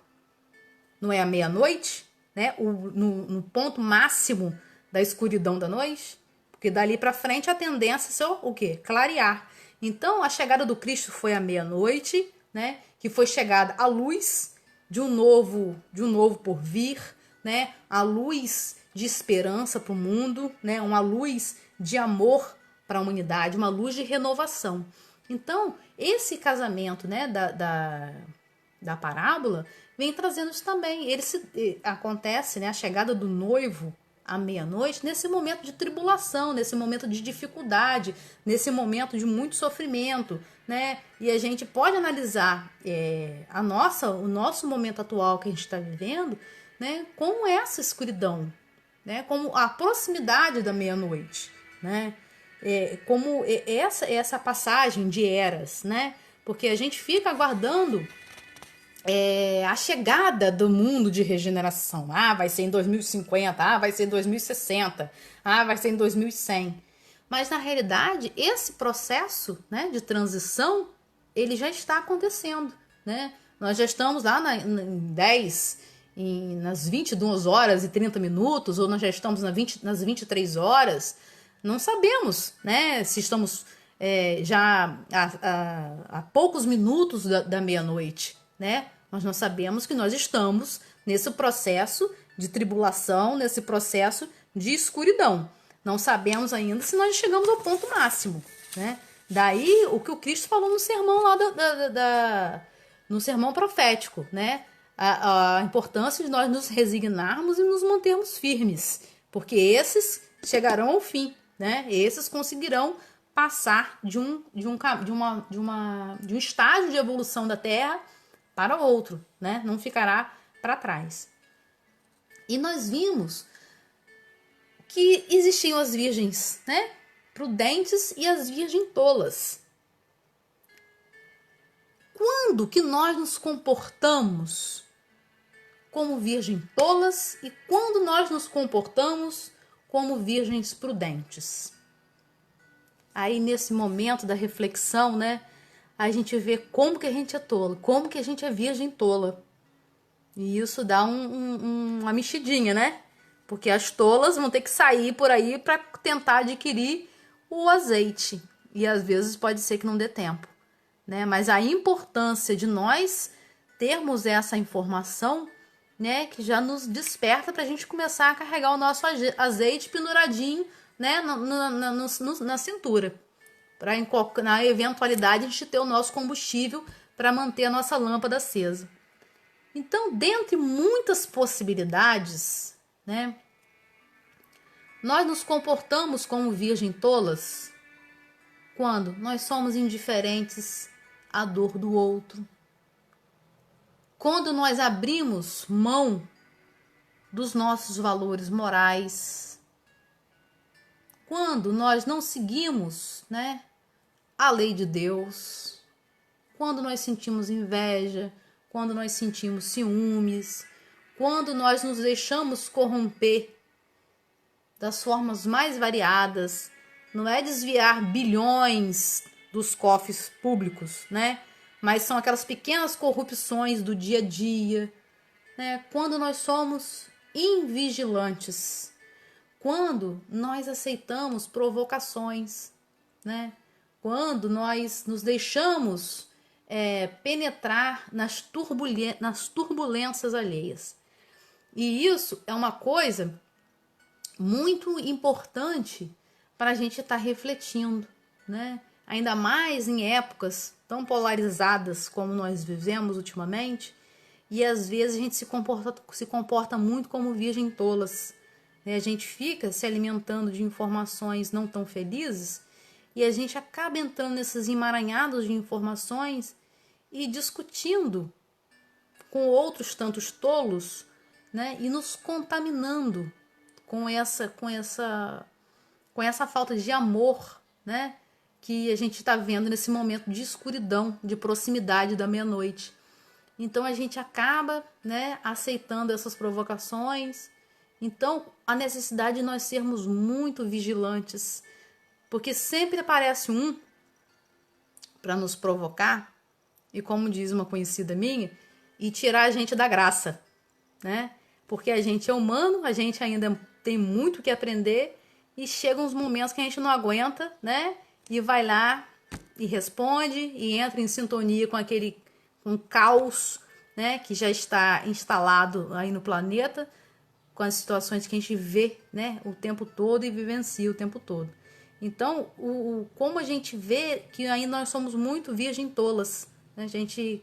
Não é à meia-noite, né? No ponto máximo da escuridão da noite? Porque dali para frente a tendência é o quê? Clarear. Então, a chegada do Cristo foi à meia-noite, né? Que foi chegada a luz de um novo por vir, né? A luz de esperança para o mundo, né? Uma luz de amor para a humanidade, uma luz de renovação. Então, esse casamento, né, da parábola vem trazendo isso também. Acontece, né, a chegada do noivo à meia-noite, nesse momento de tribulação, nesse momento de dificuldade, nesse momento de muito sofrimento, né? E a gente pode analisar o nosso momento atual que a gente está vivendo, né? Como essa escuridão, né? Como a proximidade da meia-noite, né? Como essa passagem de eras, né? Porque a gente fica aguardando a chegada do mundo de regeneração. Vai ser em 2050, vai ser em 2060, vai ser em 2100. Mas, na realidade, esse processo, né, de transição, ele já está acontecendo, né? Nós já estamos lá nas 22 horas e 30 minutos, ou nós já estamos nas 23 horas. Não sabemos, né, se estamos já há poucos minutos da meia-noite, né? Mas nós sabemos que nós estamos nesse processo de tribulação, nesse processo de escuridão. Não sabemos ainda se nós chegamos ao ponto máximo, né? Daí o que o Cristo falou no sermão lá no sermão profético, né? A importância de nós nos resignarmos e nos mantermos firmes, porque esses chegarão ao fim, né? Esses conseguirão passar de um estágio de evolução da Terra para outro, né? Não ficará para trás. E nós vimos que existiam as virgens, né, prudentes e as virgens tolas. Quando que nós nos comportamos como virgens tolas e quando nós nos comportamos como virgens prudentes? Aí, nesse momento da reflexão, né, a gente vê como que a gente é tola, como que a gente é virgem tola. E isso dá uma mexidinha, né? Porque as tolas vão ter que sair por aí para tentar adquirir o azeite. E às vezes pode ser que não dê tempo, né? Mas a importância de nós termos essa informação né, que já nos desperta para a gente começar a carregar o nosso azeite penduradinho, né, na cintura, para na eventualidade a gente ter o nosso combustível para manter a nossa lâmpada acesa. Então, dentre muitas possibilidades, né, nós nos comportamos como virgem tolas quando nós somos indiferentes à dor do outro, quando nós abrimos mão dos nossos valores morais, quando nós não seguimos, né, a lei de Deus, quando nós sentimos inveja, quando nós sentimos ciúmes, quando nós nos deixamos corromper das formas mais variadas, não é desviar bilhões dos cofres públicos, né? Mas são aquelas pequenas corrupções do dia a dia, né? Quando nós somos invigilantes, quando nós aceitamos provocações, né? Quando nós nos deixamos penetrar nas turbulências alheias. E isso é uma coisa muito importante para a gente estar refletindo, né? Ainda mais em épocas tão polarizadas como nós vivemos ultimamente, e às vezes a gente se comporta muito como virgem tolas, né? A gente fica se alimentando de informações não tão felizes e a gente acaba entrando nesses emaranhados de informações e discutindo com outros tantos tolos, né? E nos contaminando com essa falta de amor, né, que a gente está vendo nesse momento de escuridão, de proximidade da meia-noite. Então a gente acaba, né, aceitando essas provocações. Então a necessidade de nós sermos muito vigilantes, porque sempre aparece um para nos provocar, e como diz uma conhecida minha, e tirar a gente da graça, né? Porque a gente é humano, a gente ainda tem muito que aprender e chegam uns momentos que a gente não aguenta, né? E vai lá e responde e entra em sintonia com com o caos, né? Que já está instalado aí no planeta, com as situações que a gente vê, né? O tempo todo e vivencia o tempo todo. Então, como a gente vê que ainda nós somos muito virgem tolas, né? A gente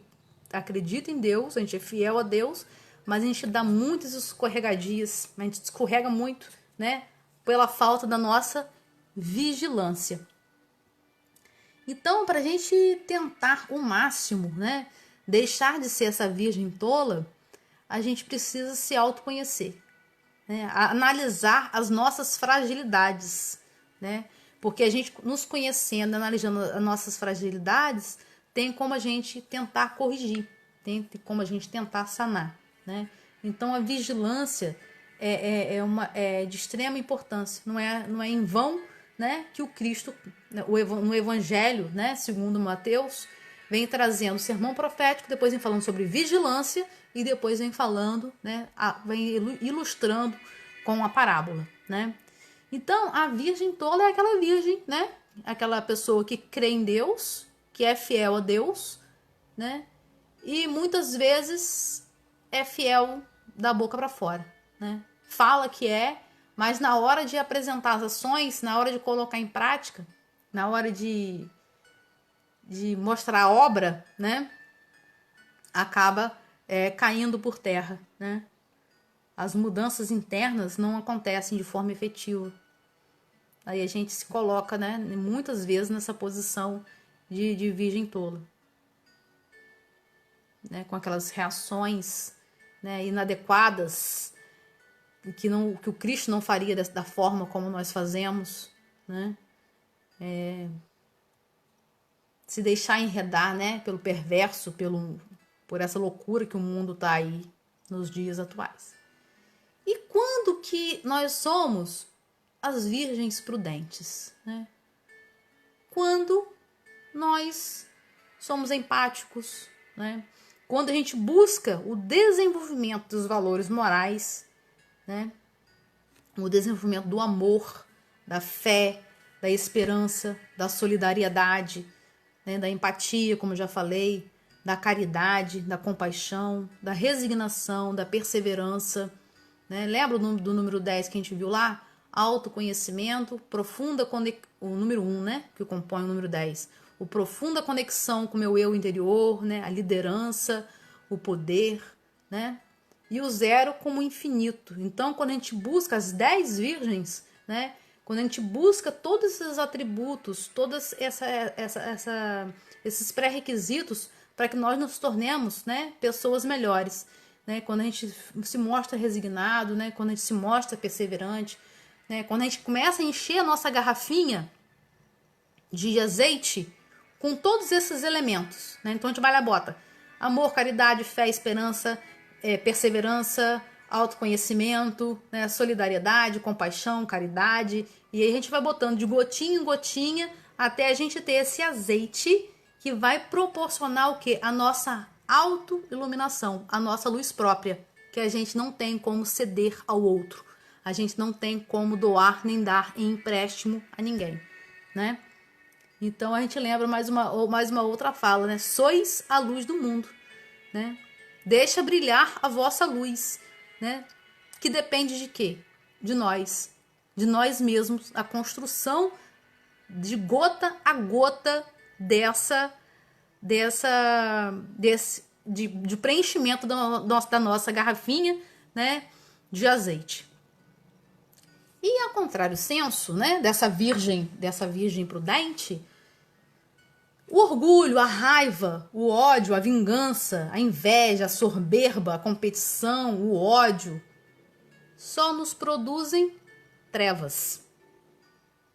acredita em Deus, a gente é fiel a Deus, mas a gente dá muitas escorregadias, a gente escorrega muito, né? Pela falta da nossa vigilância. Então, para a gente tentar o máximo, né? Deixar de ser essa virgem tola, a gente precisa se autoconhecer, né? Analisar as nossas fragilidades, né? Porque a gente nos conhecendo, analisando as nossas fragilidades, tem como a gente tentar corrigir, tem como a gente tentar sanar, né? Então a vigilância é de extrema importância. Não é em vão, né, que o Cristo, no Evangelho, né, segundo Mateus, vem trazendo o sermão profético, depois vem falando sobre vigilância e depois vem falando, né, vem ilustrando com a parábola, né? Então a virgem tola é aquela virgem, né, aquela pessoa que crê em Deus, que é fiel a Deus, né? E muitas vezes é fiel da boca para fora, né? Fala que mas na hora de apresentar as ações, na hora de colocar em prática, na hora de mostrar a obra, né? Acaba caindo por terra, né? As mudanças internas não acontecem de forma efetiva. Aí a gente se coloca, né, muitas vezes nessa posição de virgem tola, né, com aquelas reações, né, inadequadas que o Cristo não faria da forma como nós fazemos, né? Se deixar enredar, né, pelo perverso, por essa loucura que o mundo está aí nos dias atuais. E quando que nós somos as virgens prudentes, né? Quando nós somos empáticos, né? Quando a gente busca o desenvolvimento dos valores morais, né? O desenvolvimento do amor, da fé, da esperança, da solidariedade, né? Da empatia, como eu já falei, da caridade, da compaixão, da resignação, da perseverança, né? Lembra do número 10 que a gente viu lá? Autoconhecimento, o número 1, né? Que compõe o número 10. O profunda conexão com o meu eu interior, né? A liderança, o poder, né? E o 0 como infinito. Então, quando a gente busca as 10 virgens, né? Quando a gente busca todos esses atributos, todos esses pré-requisitos para que nós nos tornemos, né, pessoas melhores, né? Quando a gente se mostra resignado, né? Quando a gente se mostra perseverante, né? Quando a gente começa a encher a nossa garrafinha de azeite com todos esses elementos, né? Então a gente vai lá e bota amor, caridade, fé, esperança, perseverança, autoconhecimento, né? Solidariedade, compaixão, caridade, e aí a gente vai botando de gotinha em gotinha até a gente ter esse azeite que vai proporcionar o quê? A nossa autoiluminação, a nossa luz própria, que a gente não tem como ceder ao outro, a gente não tem como doar nem dar em empréstimo a ninguém, né? Então a gente lembra mais uma outra fala, né? Sois a luz do mundo, né? Deixa brilhar a vossa luz, né? Que depende de quê? De nós mesmos, a construção de gota a gota de preenchimento da nossa garrafinha, né? De azeite. E ao contrário senso, né? Dessa virgem prudente, o orgulho, a raiva, o ódio, a vingança, a inveja, a soberba, a competição, o ódio, só nos produzem trevas,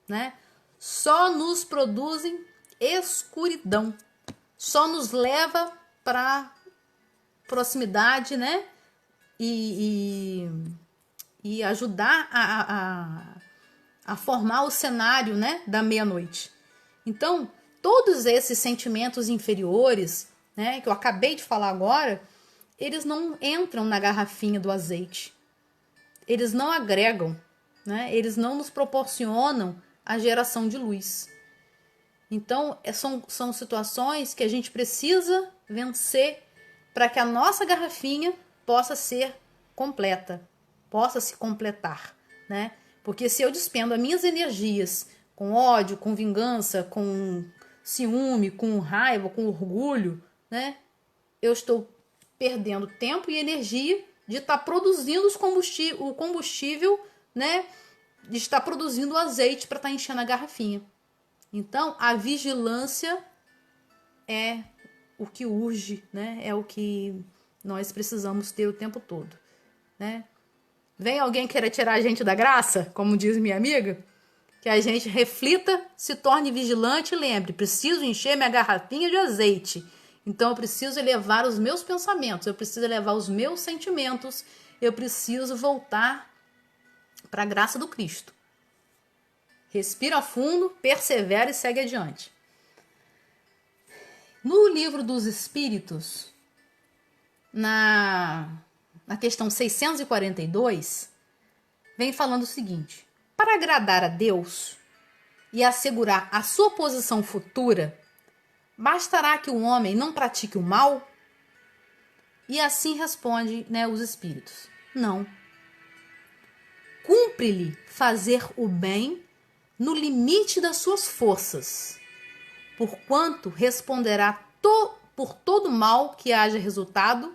né? Só nos produzem escuridão, só nos leva para proximidade, né? E ajudar a formar o cenário, né? Da meia-noite. Então, todos esses sentimentos inferiores, né? Que eu acabei de falar agora, eles não entram na garrafinha do azeite. Eles não agregam, né? Eles não nos proporcionam a geração de luz. Então, são situações que a gente precisa vencer para que a nossa garrafinha possa ser completa, possa se completar, né? Porque se eu despendo as minhas energias com ódio, com vingança, com ciúme, com raiva, com orgulho, né? Eu estou perdendo tempo e energia de estar produzindo o combustível, né? De estar produzindo o azeite para estar enchendo a garrafinha. Então, a vigilância é o que urge, né? É o que nós precisamos ter o tempo todo, né? Vem alguém querer tirar a gente da graça, como diz minha amiga, que a gente reflita, se torne vigilante e lembre, preciso encher minha garrafinha de azeite. Então, eu preciso elevar os meus pensamentos, eu preciso elevar os meus sentimentos, eu preciso voltar para a graça do Cristo. Respira fundo, persevera e segue adiante. No livro dos Espíritos, na questão 642, vem falando o seguinte: para agradar a Deus e assegurar a sua posição futura, bastará que o homem não pratique o mal? E assim responde, né, os Espíritos: não. Cumpre-lhe fazer o bem no limite das suas forças, porquanto responderá por todo mal que haja resultado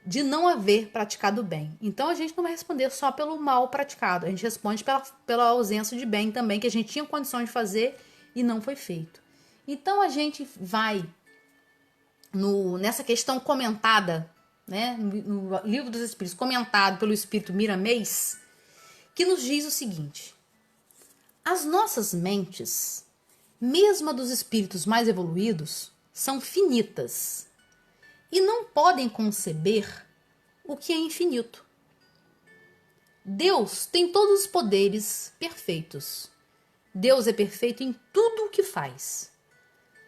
de não haver praticado bem. Então a gente não vai responder só pelo mal praticado, a gente responde pela ausência de bem também, que a gente tinha condição de fazer e não foi feito. Então a gente vai nessa questão comentada, né, no Livro dos Espíritos, comentado pelo Espírito Miramês, que nos diz o seguinte: as nossas mentes, mesmo a dos espíritos mais evoluídos, são finitas e não podem conceber o que é infinito. Deus tem todos os poderes perfeitos. Deus é perfeito em tudo o que faz.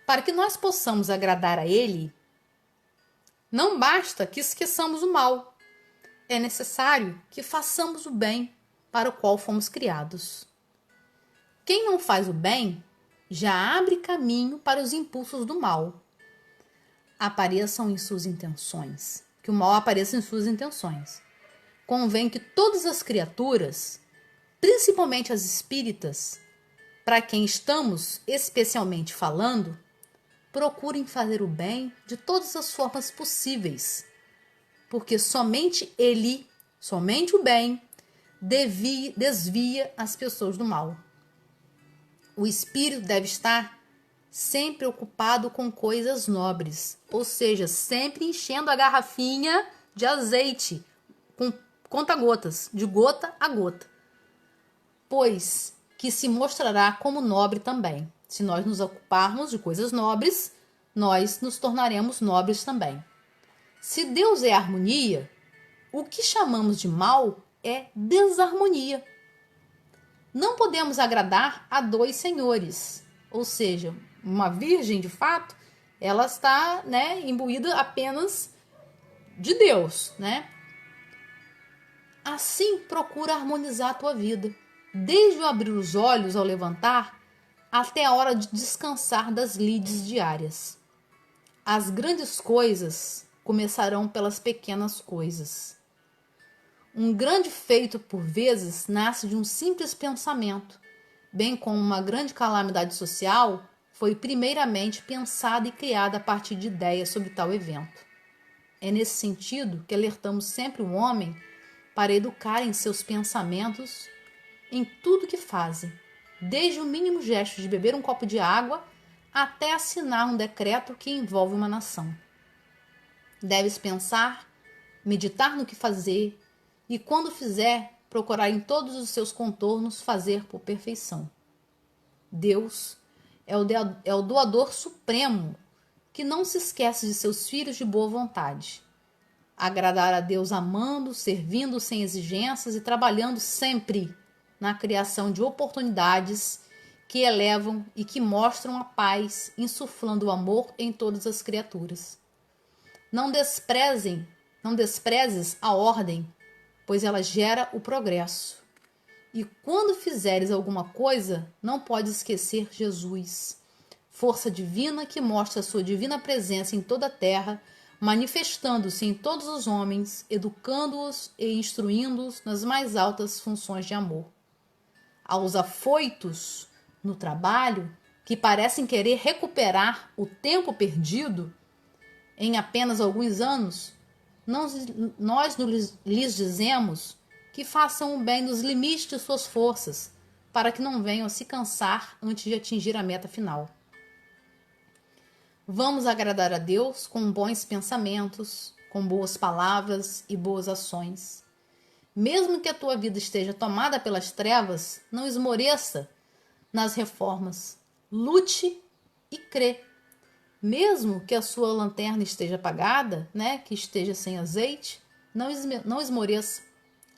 Para que nós possamos agradar a Ele, não basta que esqueçamos o mal. É necessário que façamos o bem para o qual fomos criados. Quem não faz o bem já abre caminho para os impulsos do mal. apareçam em suas intenções, que o mal apareça em suas intenções. Convém que todas as criaturas, principalmente as espíritas, para quem estamos especialmente falando, procurem fazer o bem de todas as formas possíveis, porque somente ele, somente o bem, desvia as pessoas do mal. O espírito deve estar sempre ocupado com coisas nobres, ou seja, sempre enchendo a garrafinha de azeite, com conta-gotas, de gota a gota, pois que se mostrará como nobre também. Se nós nos ocuparmos de coisas nobres, nós nos tornaremos nobres também. Se Deus é harmonia, o que chamamos de mal é desarmonia. Não podemos agradar a dois senhores, ou seja, uma virgem de fato, ela está, imbuída apenas de Deus, Assim, procura harmonizar a tua vida, desde o abrir os olhos ao levantar até a hora de descansar das lides diárias. As grandes coisas começarão pelas pequenas coisas. Um grande feito, por vezes, nasce de um simples pensamento, bem como uma grande calamidade social foi primeiramente pensada e criada a partir de ideias sobre tal evento. É nesse sentido que alertamos sempre o homem para educar em seus pensamentos em tudo que fazem, desde o mínimo gesto de beber um copo de água até assinar um decreto que envolve uma nação. Deves pensar, meditar no que fazer e, quando fizer, procurar em todos os seus contornos fazer por perfeição. Deus é o doador supremo que não se esquece de seus filhos de boa vontade. Agradar a Deus amando, servindo sem exigências e trabalhando sempre na criação de oportunidades que elevam e que mostram a paz, insuflando o amor em todas as criaturas. Não desprezes a ordem, pois ela gera o progresso. E quando fizeres alguma coisa, não podes esquecer Jesus, força divina que mostra a sua divina presença em toda a terra, manifestando-se em todos os homens, educando-os e instruindo-os nas mais altas funções de amor. Aos afoitos no trabalho, que parecem querer recuperar o tempo perdido em apenas alguns anos, nós lhes dizemos que façam o bem nos limites de suas forças, para que não venham a se cansar antes de atingir a meta final. Vamos agradar a Deus com bons pensamentos, com boas palavras e boas ações. Mesmo que a tua vida esteja tomada pelas trevas, não esmoreça nas reformas. Lute e crê. Mesmo que a sua lanterna esteja apagada, que esteja sem azeite, não esmoreça.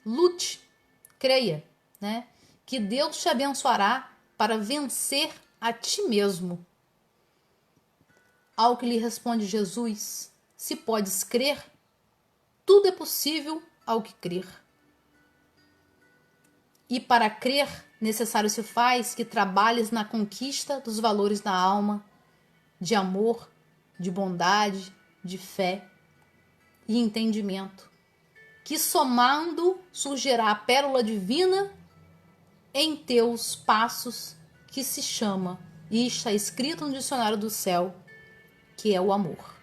Lute, creia, que Deus te abençoará para vencer a ti mesmo. Ao que lhe responde Jesus: se podes crer, tudo é possível ao que crer. E para crer, necessário se faz que trabalhes na conquista dos valores da alma, de amor, de bondade, de fé e entendimento, que somando surgirá a pérola divina em teus passos, que se chama, e está escrito no dicionário do céu, que é o amor.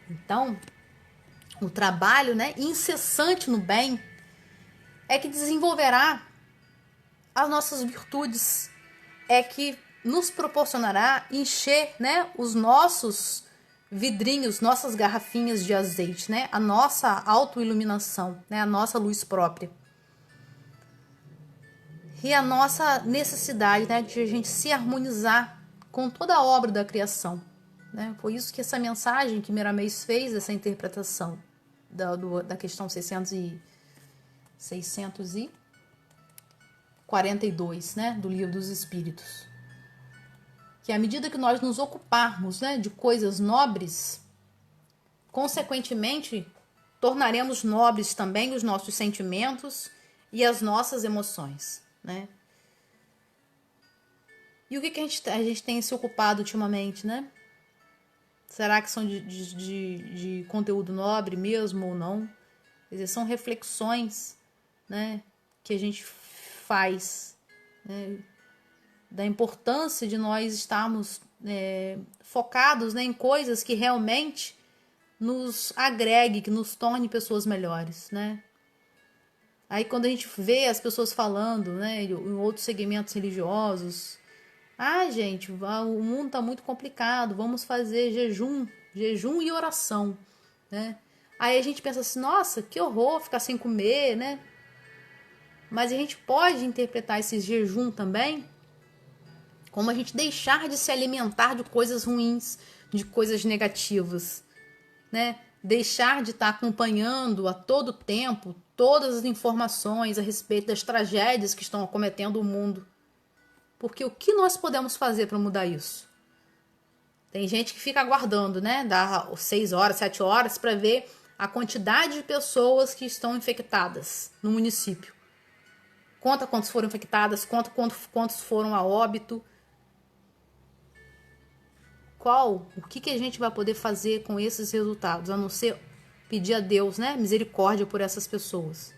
Então, o trabalho, incessante no bem é que desenvolverá as nossas virtudes, é que nos proporcionará encher, os nossos vidrinhos, nossas garrafinhas de azeite, a nossa autoiluminação, a nossa luz própria. E a nossa necessidade, de a gente se harmonizar com toda a obra da criação. Foi isso que essa mensagem que Miramês fez, essa interpretação da questão 642, do Livro dos Espíritos. Que à medida que nós nos ocuparmos, de coisas nobres, consequentemente, tornaremos nobres também os nossos sentimentos e as nossas emoções, E o que a gente tem se ocupado ultimamente, Será que são de conteúdo nobre mesmo ou não? Quer dizer, são reflexões, né, que a gente faz, né, da importância de nós estarmos focados, né, em coisas que realmente nos agregue, que nos torne pessoas melhores, né? Aí quando a gente vê as pessoas falando, né, em outros segmentos religiosos, gente, o mundo tá muito complicado, vamos fazer jejum e oração, né? Aí a gente pensa assim, nossa, que horror ficar sem comer, né? Mas a gente pode interpretar esse jejum também como a gente deixar de se alimentar de coisas ruins, de coisas negativas, né? Deixar de estar acompanhando a todo tempo todas as informações a respeito das tragédias que estão acometendo o mundo. Porque o que nós podemos fazer para mudar isso? Tem gente que fica aguardando, né? Dá 6 horas, 7 horas para ver a quantidade de pessoas que estão infectadas no município. Conta quantos foram infectadas, conta quantos foram a óbito. O que a gente vai poder fazer com esses resultados, a não ser pedir a Deus, né, misericórdia por essas pessoas.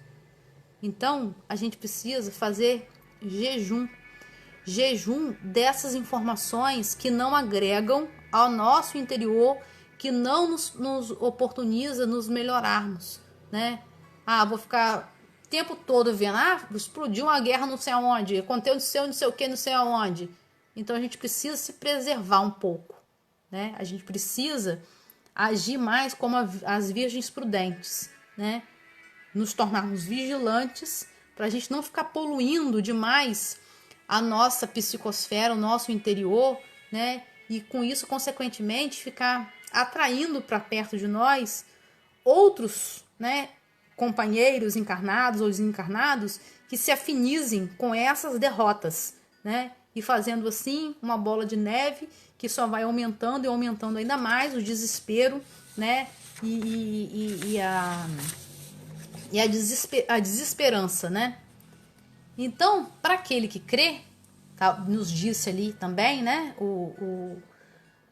Então, a gente precisa fazer jejum dessas informações que não agregam ao nosso interior, que não nos oportuniza nos melhorarmos, né? Vou ficar o tempo todo vendo, explodiu uma guerra não sei aonde, aconteceu não sei o que, não sei aonde. Então, a gente precisa se preservar um pouco, né? A gente precisa agir mais como as virgens prudentes, né? Nos tornarmos vigilantes para a gente não ficar poluindo demais a nossa psicosfera, o nosso interior, né? E com isso, consequentemente, ficar atraindo para perto de nós outros, né, companheiros encarnados ou desencarnados que se afinizem com essas derrotas, né? E fazendo assim uma bola de neve que só vai aumentando e aumentando ainda mais o desespero, né? E a desesperança, né? Então, para aquele que crê, tá, nos disse ali também, né?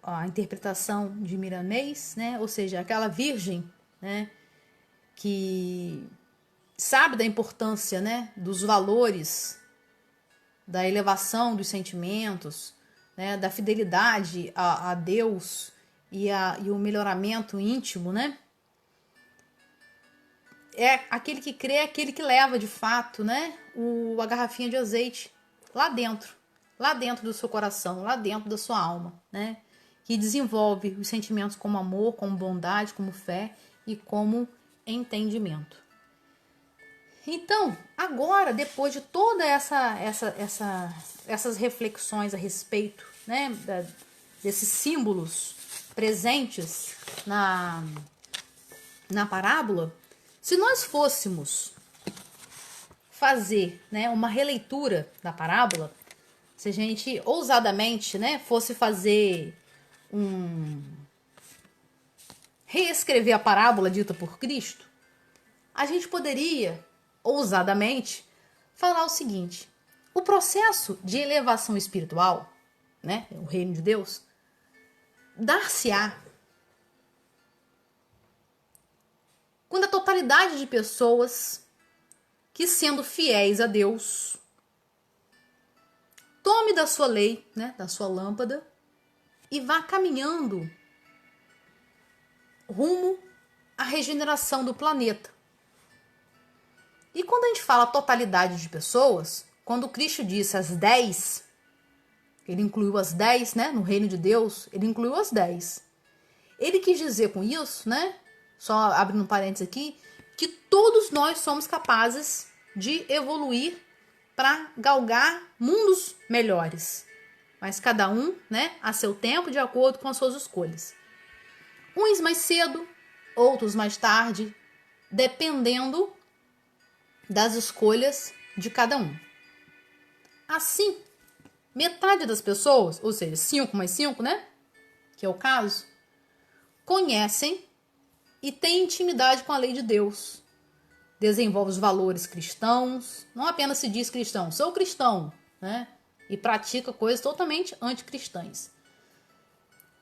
A interpretação de Miramês, né? Ou seja, aquela virgem, né? Que sabe da importância, né? Dos valores, da elevação dos sentimentos, né, da fidelidade a Deus e o melhoramento íntimo, né? É aquele que crê, é aquele que leva de fato, né, a garrafinha de azeite lá dentro do seu coração, lá dentro da sua alma, né? Que desenvolve os sentimentos como amor, como bondade, como fé e como entendimento. Então, agora, depois de toda essas reflexões a respeito, né, desses símbolos presentes na parábola, se nós fôssemos fazer, né, uma releitura da parábola, se a gente ousadamente, né, fosse fazer reescrever a parábola dita por Cristo, a gente poderia ousadamente falar o seguinte: o processo de elevação espiritual, né, o reino de Deus, dar-se-á quando a totalidade de pessoas que, sendo fiéis a Deus, tome da sua lei, né, da sua lâmpada, e vá caminhando rumo à regeneração do planeta. E quando a gente fala totalidade de pessoas, quando Cristo disse as 10, ele incluiu as 10, né, no reino de Deus, ele incluiu as 10. Ele quis dizer com isso, né, só abrindo um parênteses aqui, que todos nós somos capazes de evoluir para galgar mundos melhores. Mas cada um, né, a seu tempo, de acordo com as suas escolhas. Uns mais cedo, outros mais tarde, dependendo das escolhas de cada um. Assim, metade das pessoas, ou seja, 5 mais 5, né? Que é o caso, conhecem e têm intimidade com a lei de Deus. Desenvolve os valores cristãos, não apenas se diz cristão, sou cristão, né? E pratica coisas totalmente anticristãs.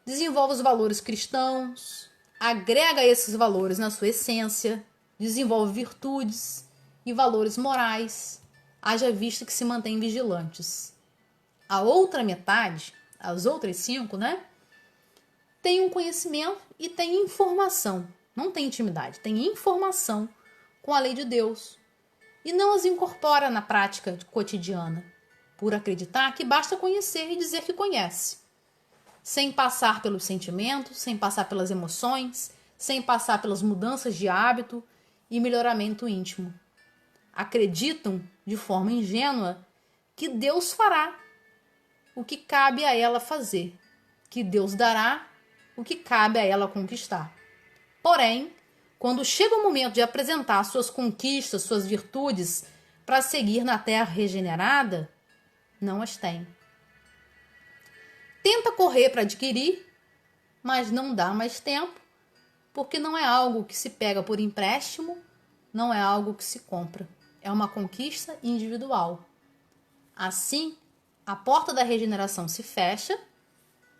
desenvolve os valores cristãos, agrega esses valores na sua essência, desenvolve virtudes e valores morais, haja visto que se mantém vigilantes. A outra metade, as outras 5, né, tem um conhecimento e tem informação. Não tem intimidade, tem informação com a lei de Deus e não as incorpora na prática cotidiana, por acreditar que basta conhecer e dizer que conhece, sem passar pelos sentimentos, sem passar pelas emoções, sem passar pelas mudanças de hábito e melhoramento íntimo. Acreditam de forma ingênua que Deus fará o que cabe a ela fazer, que Deus dará o que cabe a ela conquistar. Porém, quando chega o momento de apresentar suas conquistas, suas virtudes para seguir na terra regenerada, não as tem. Tenta correr para adquirir, mas não dá mais tempo, porque não é algo que se pega por empréstimo, não é algo que se compra. É uma conquista individual. Assim, a porta da regeneração se fecha,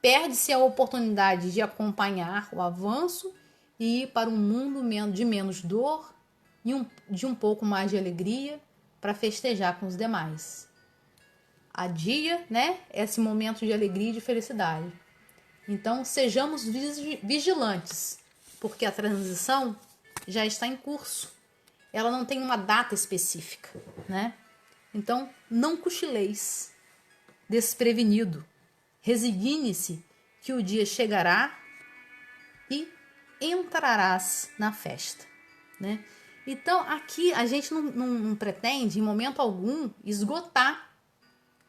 perde-se a oportunidade de acompanhar o avanço e ir para um mundo de menos dor e de um pouco mais de alegria para festejar com os demais. Adia, né, esse momento de alegria e de felicidade. Então, sejamos vigilantes, porque a transição já está em curso. Ela não tem uma data específica, né? Então, não cochileis, desprevenido. Resigne-se que o dia chegará e entrarás na festa, né? Então, aqui a gente não pretende, em momento algum, esgotar,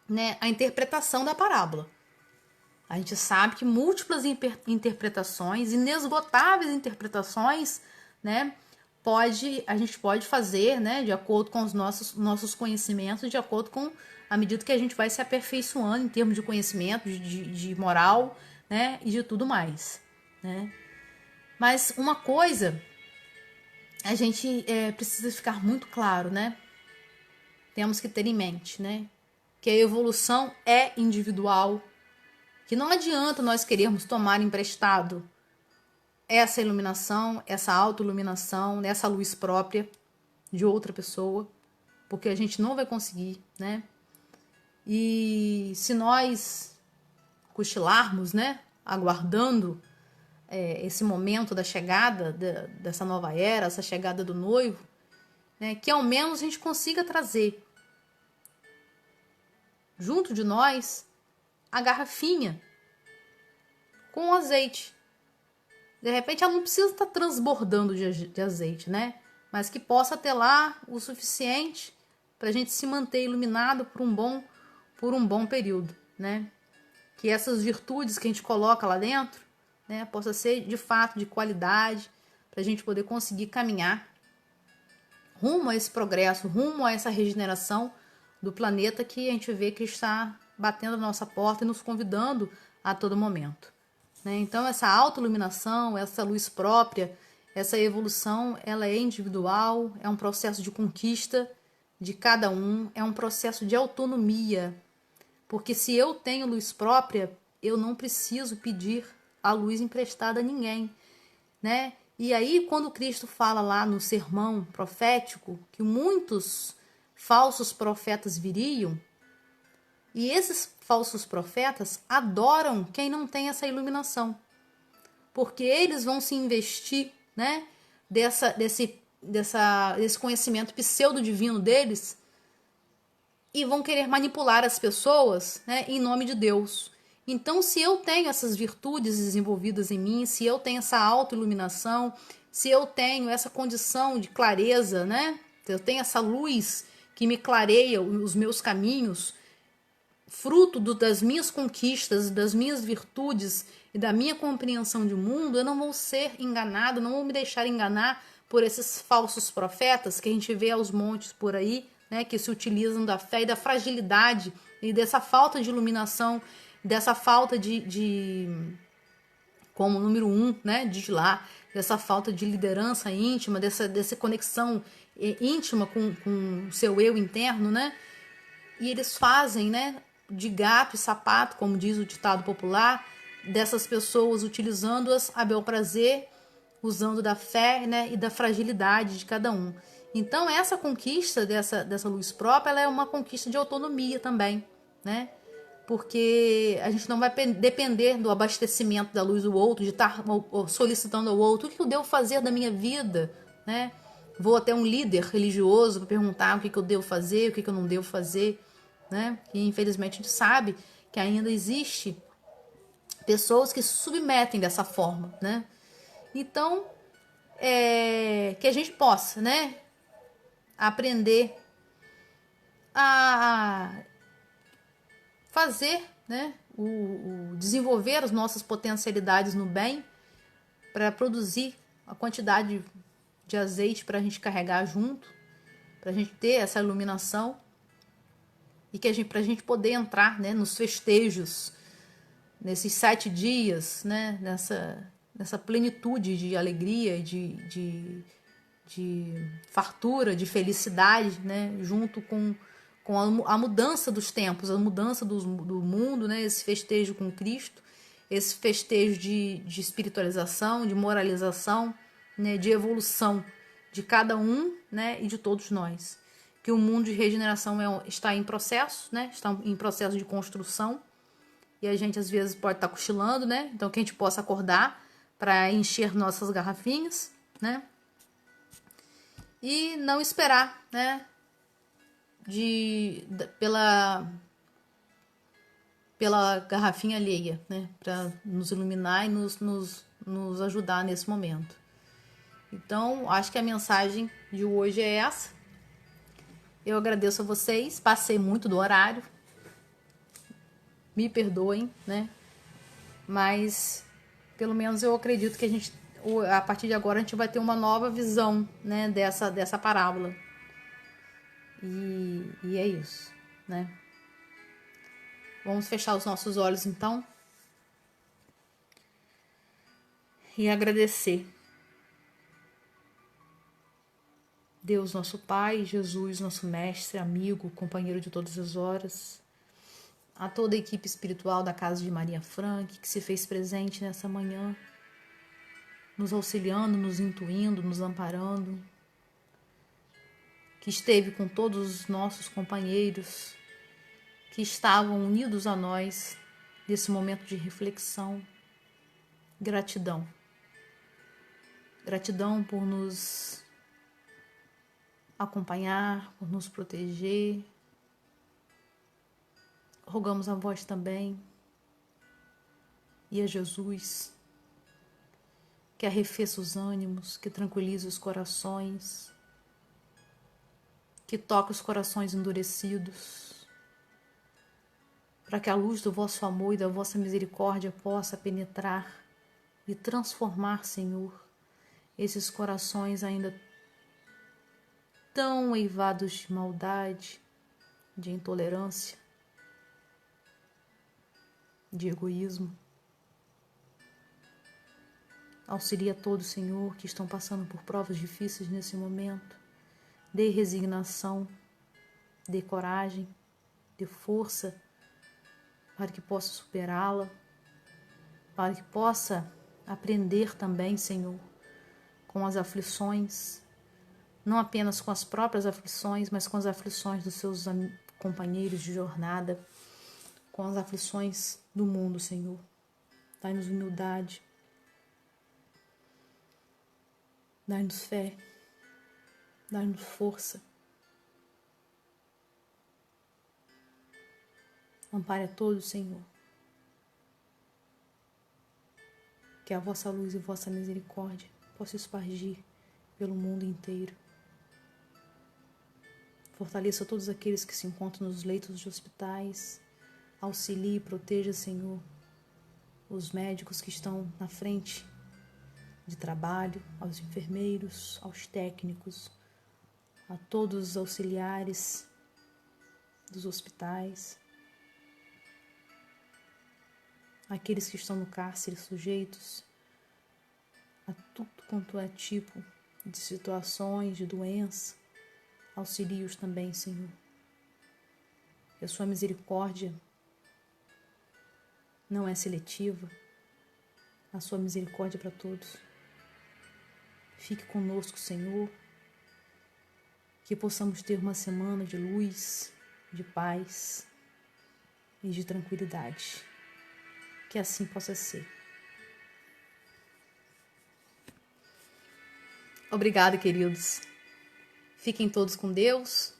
né, a interpretação da parábola. A gente sabe que múltiplas interpretações, inesgotáveis interpretações, né, a gente pode fazer, né, de acordo com os nossos conhecimentos, de acordo com à medida que a gente vai se aperfeiçoando em termos de conhecimento, de moral, né, e de tudo mais, né? Mas uma coisa a gente precisa ficar muito claro, né? Temos que ter em mente, né, que a evolução é individual, que não adianta nós querermos tomar emprestado essa iluminação, essa autoiluminação, essa luz própria de outra pessoa, porque a gente não vai conseguir, né? E se nós cochilarmos, né, aguardando esse momento da chegada dessa nova era, essa chegada do noivo, né, que ao menos a gente consiga trazer junto de nós a garrafinha com azeite. De repente ela não precisa estar transbordando de azeite, né? Mas que possa ter lá o suficiente para a gente se manter iluminado por um bom período, né? Que essas virtudes que a gente coloca lá dentro, né, possa ser de fato de qualidade, para a gente poder conseguir caminhar rumo a esse progresso, rumo a essa regeneração do planeta que a gente vê que está batendo a nossa porta e nos convidando a todo momento, né? Então essa autoiluminação, essa luz própria, essa evolução, ela é individual, é um processo de conquista de cada um, é um processo de autonomia, porque se eu tenho luz própria, eu não preciso pedir a luz emprestada a ninguém, né? E aí, quando Cristo fala lá no sermão profético que muitos falsos profetas viriam, e esses falsos profetas adoram quem não tem essa iluminação, porque eles vão se investir, né, desse conhecimento pseudo-divino deles e vão querer manipular as pessoas, né, em nome de Deus. Então, se eu tenho essas virtudes desenvolvidas em mim, se eu tenho essa autoiluminação, se eu tenho essa condição de clareza, né, se eu tenho essa luz que me clareia os meus caminhos, fruto das minhas conquistas, das minhas virtudes e da minha compreensão de mundo, eu não vou ser enganado, não vou me deixar enganar por esses falsos profetas que a gente vê aos montes por aí, né, que se utilizam da fé e da fragilidade e dessa falta de iluminação, dessa falta como número 1, né, diz lá, dessa falta de liderança íntima, dessa conexão íntima com o seu eu interno, né? E eles fazem, né, de gato e sapato, como diz o ditado popular, dessas pessoas, utilizando-as a bel prazer, usando da fé, né, e da fragilidade de cada um. Então, essa conquista dessa luz própria, ela é uma conquista de autonomia também, né? Porque a gente não vai depender do abastecimento da luz do outro, de estar solicitando ao outro: o que eu devo fazer da minha vida, né? Vou até um líder religioso para perguntar o que eu devo fazer, o que eu não devo fazer, né? E infelizmente a gente sabe que ainda existe pessoas que se submetem dessa forma, né? Então, que a gente possa, né, aprender a fazer, né, desenvolver as nossas potencialidades no bem para produzir a quantidade de azeite para a gente carregar junto, para a gente ter essa iluminação e que para a gente poder entrar, né, nos festejos, nesses 7 dias, né, nessa plenitude de alegria, de fartura, de felicidade, né, junto com a mudança dos tempos, a mudança do mundo, né, esse festejo com Cristo, esse festejo de espiritualização, de moralização, né, de evolução de cada um, né, e de todos nós. Que o mundo de regeneração está em processo, né, está em processo de construção, e a gente às vezes pode estar cochilando, né, então que a gente possa acordar para encher nossas garrafinhas, né, e não esperar, né, pela garrafinha alheia, né, para nos iluminar e nos ajudar nesse momento. Então, acho que a mensagem de hoje é essa. Eu agradeço a vocês, passei muito do horário, me perdoem, né, mas pelo menos eu acredito que a partir de agora a gente vai ter uma nova visão, né, dessa parábola. E é isso, né? Vamos fechar os nossos olhos então e agradecer. Deus, nosso Pai, Jesus, nosso mestre, amigo, companheiro de todas as horas, a toda a equipe espiritual da Casa de Maria Frank, que se fez presente nessa manhã, nos auxiliando, nos intuindo, nos amparando, que esteve com todos os nossos companheiros que estavam unidos a nós nesse momento de reflexão. Gratidão. Gratidão por nos acompanhar, por nos proteger. Rogamos a vós também e a Jesus que arrefeça os ânimos, que tranquilize os corações, que toque os corações endurecidos, para que a luz do vosso amor e da vossa misericórdia possa penetrar e transformar, Senhor, esses corações ainda tão eivados de maldade, de intolerância, de egoísmo. Auxilia a todos, Senhor, que estão passando por provas difíceis nesse momento. Dê resignação, dê coragem, dê força para que possa superá-la, para que possa aprender também, Senhor, com as aflições, não apenas com as próprias aflições, mas com as aflições dos seus companheiros de jornada, com as aflições do mundo, Senhor. Dai-nos humildade, dai-nos fé, dai-nos força. Ampare a todos, Senhor. Que a vossa luz e vossa misericórdia possam espargir pelo mundo inteiro. Fortaleça todos aqueles que se encontram nos leitos de hospitais. Auxilie e proteja, Senhor, os médicos que estão na frente de trabalho, aos enfermeiros, aos técnicos, a todos os auxiliares dos hospitais, aqueles que estão no cárcere sujeitos a tudo quanto é tipo de situações, de doença. Auxilie-os também, Senhor. Que a sua misericórdia não é seletiva, a sua misericórdia para todos. Fique conosco, Senhor, que possamos ter uma semana de luz, de paz e de tranquilidade. Que assim possa ser. Obrigada, queridos. Fiquem todos com Deus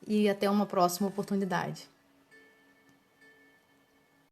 e até uma próxima oportunidade.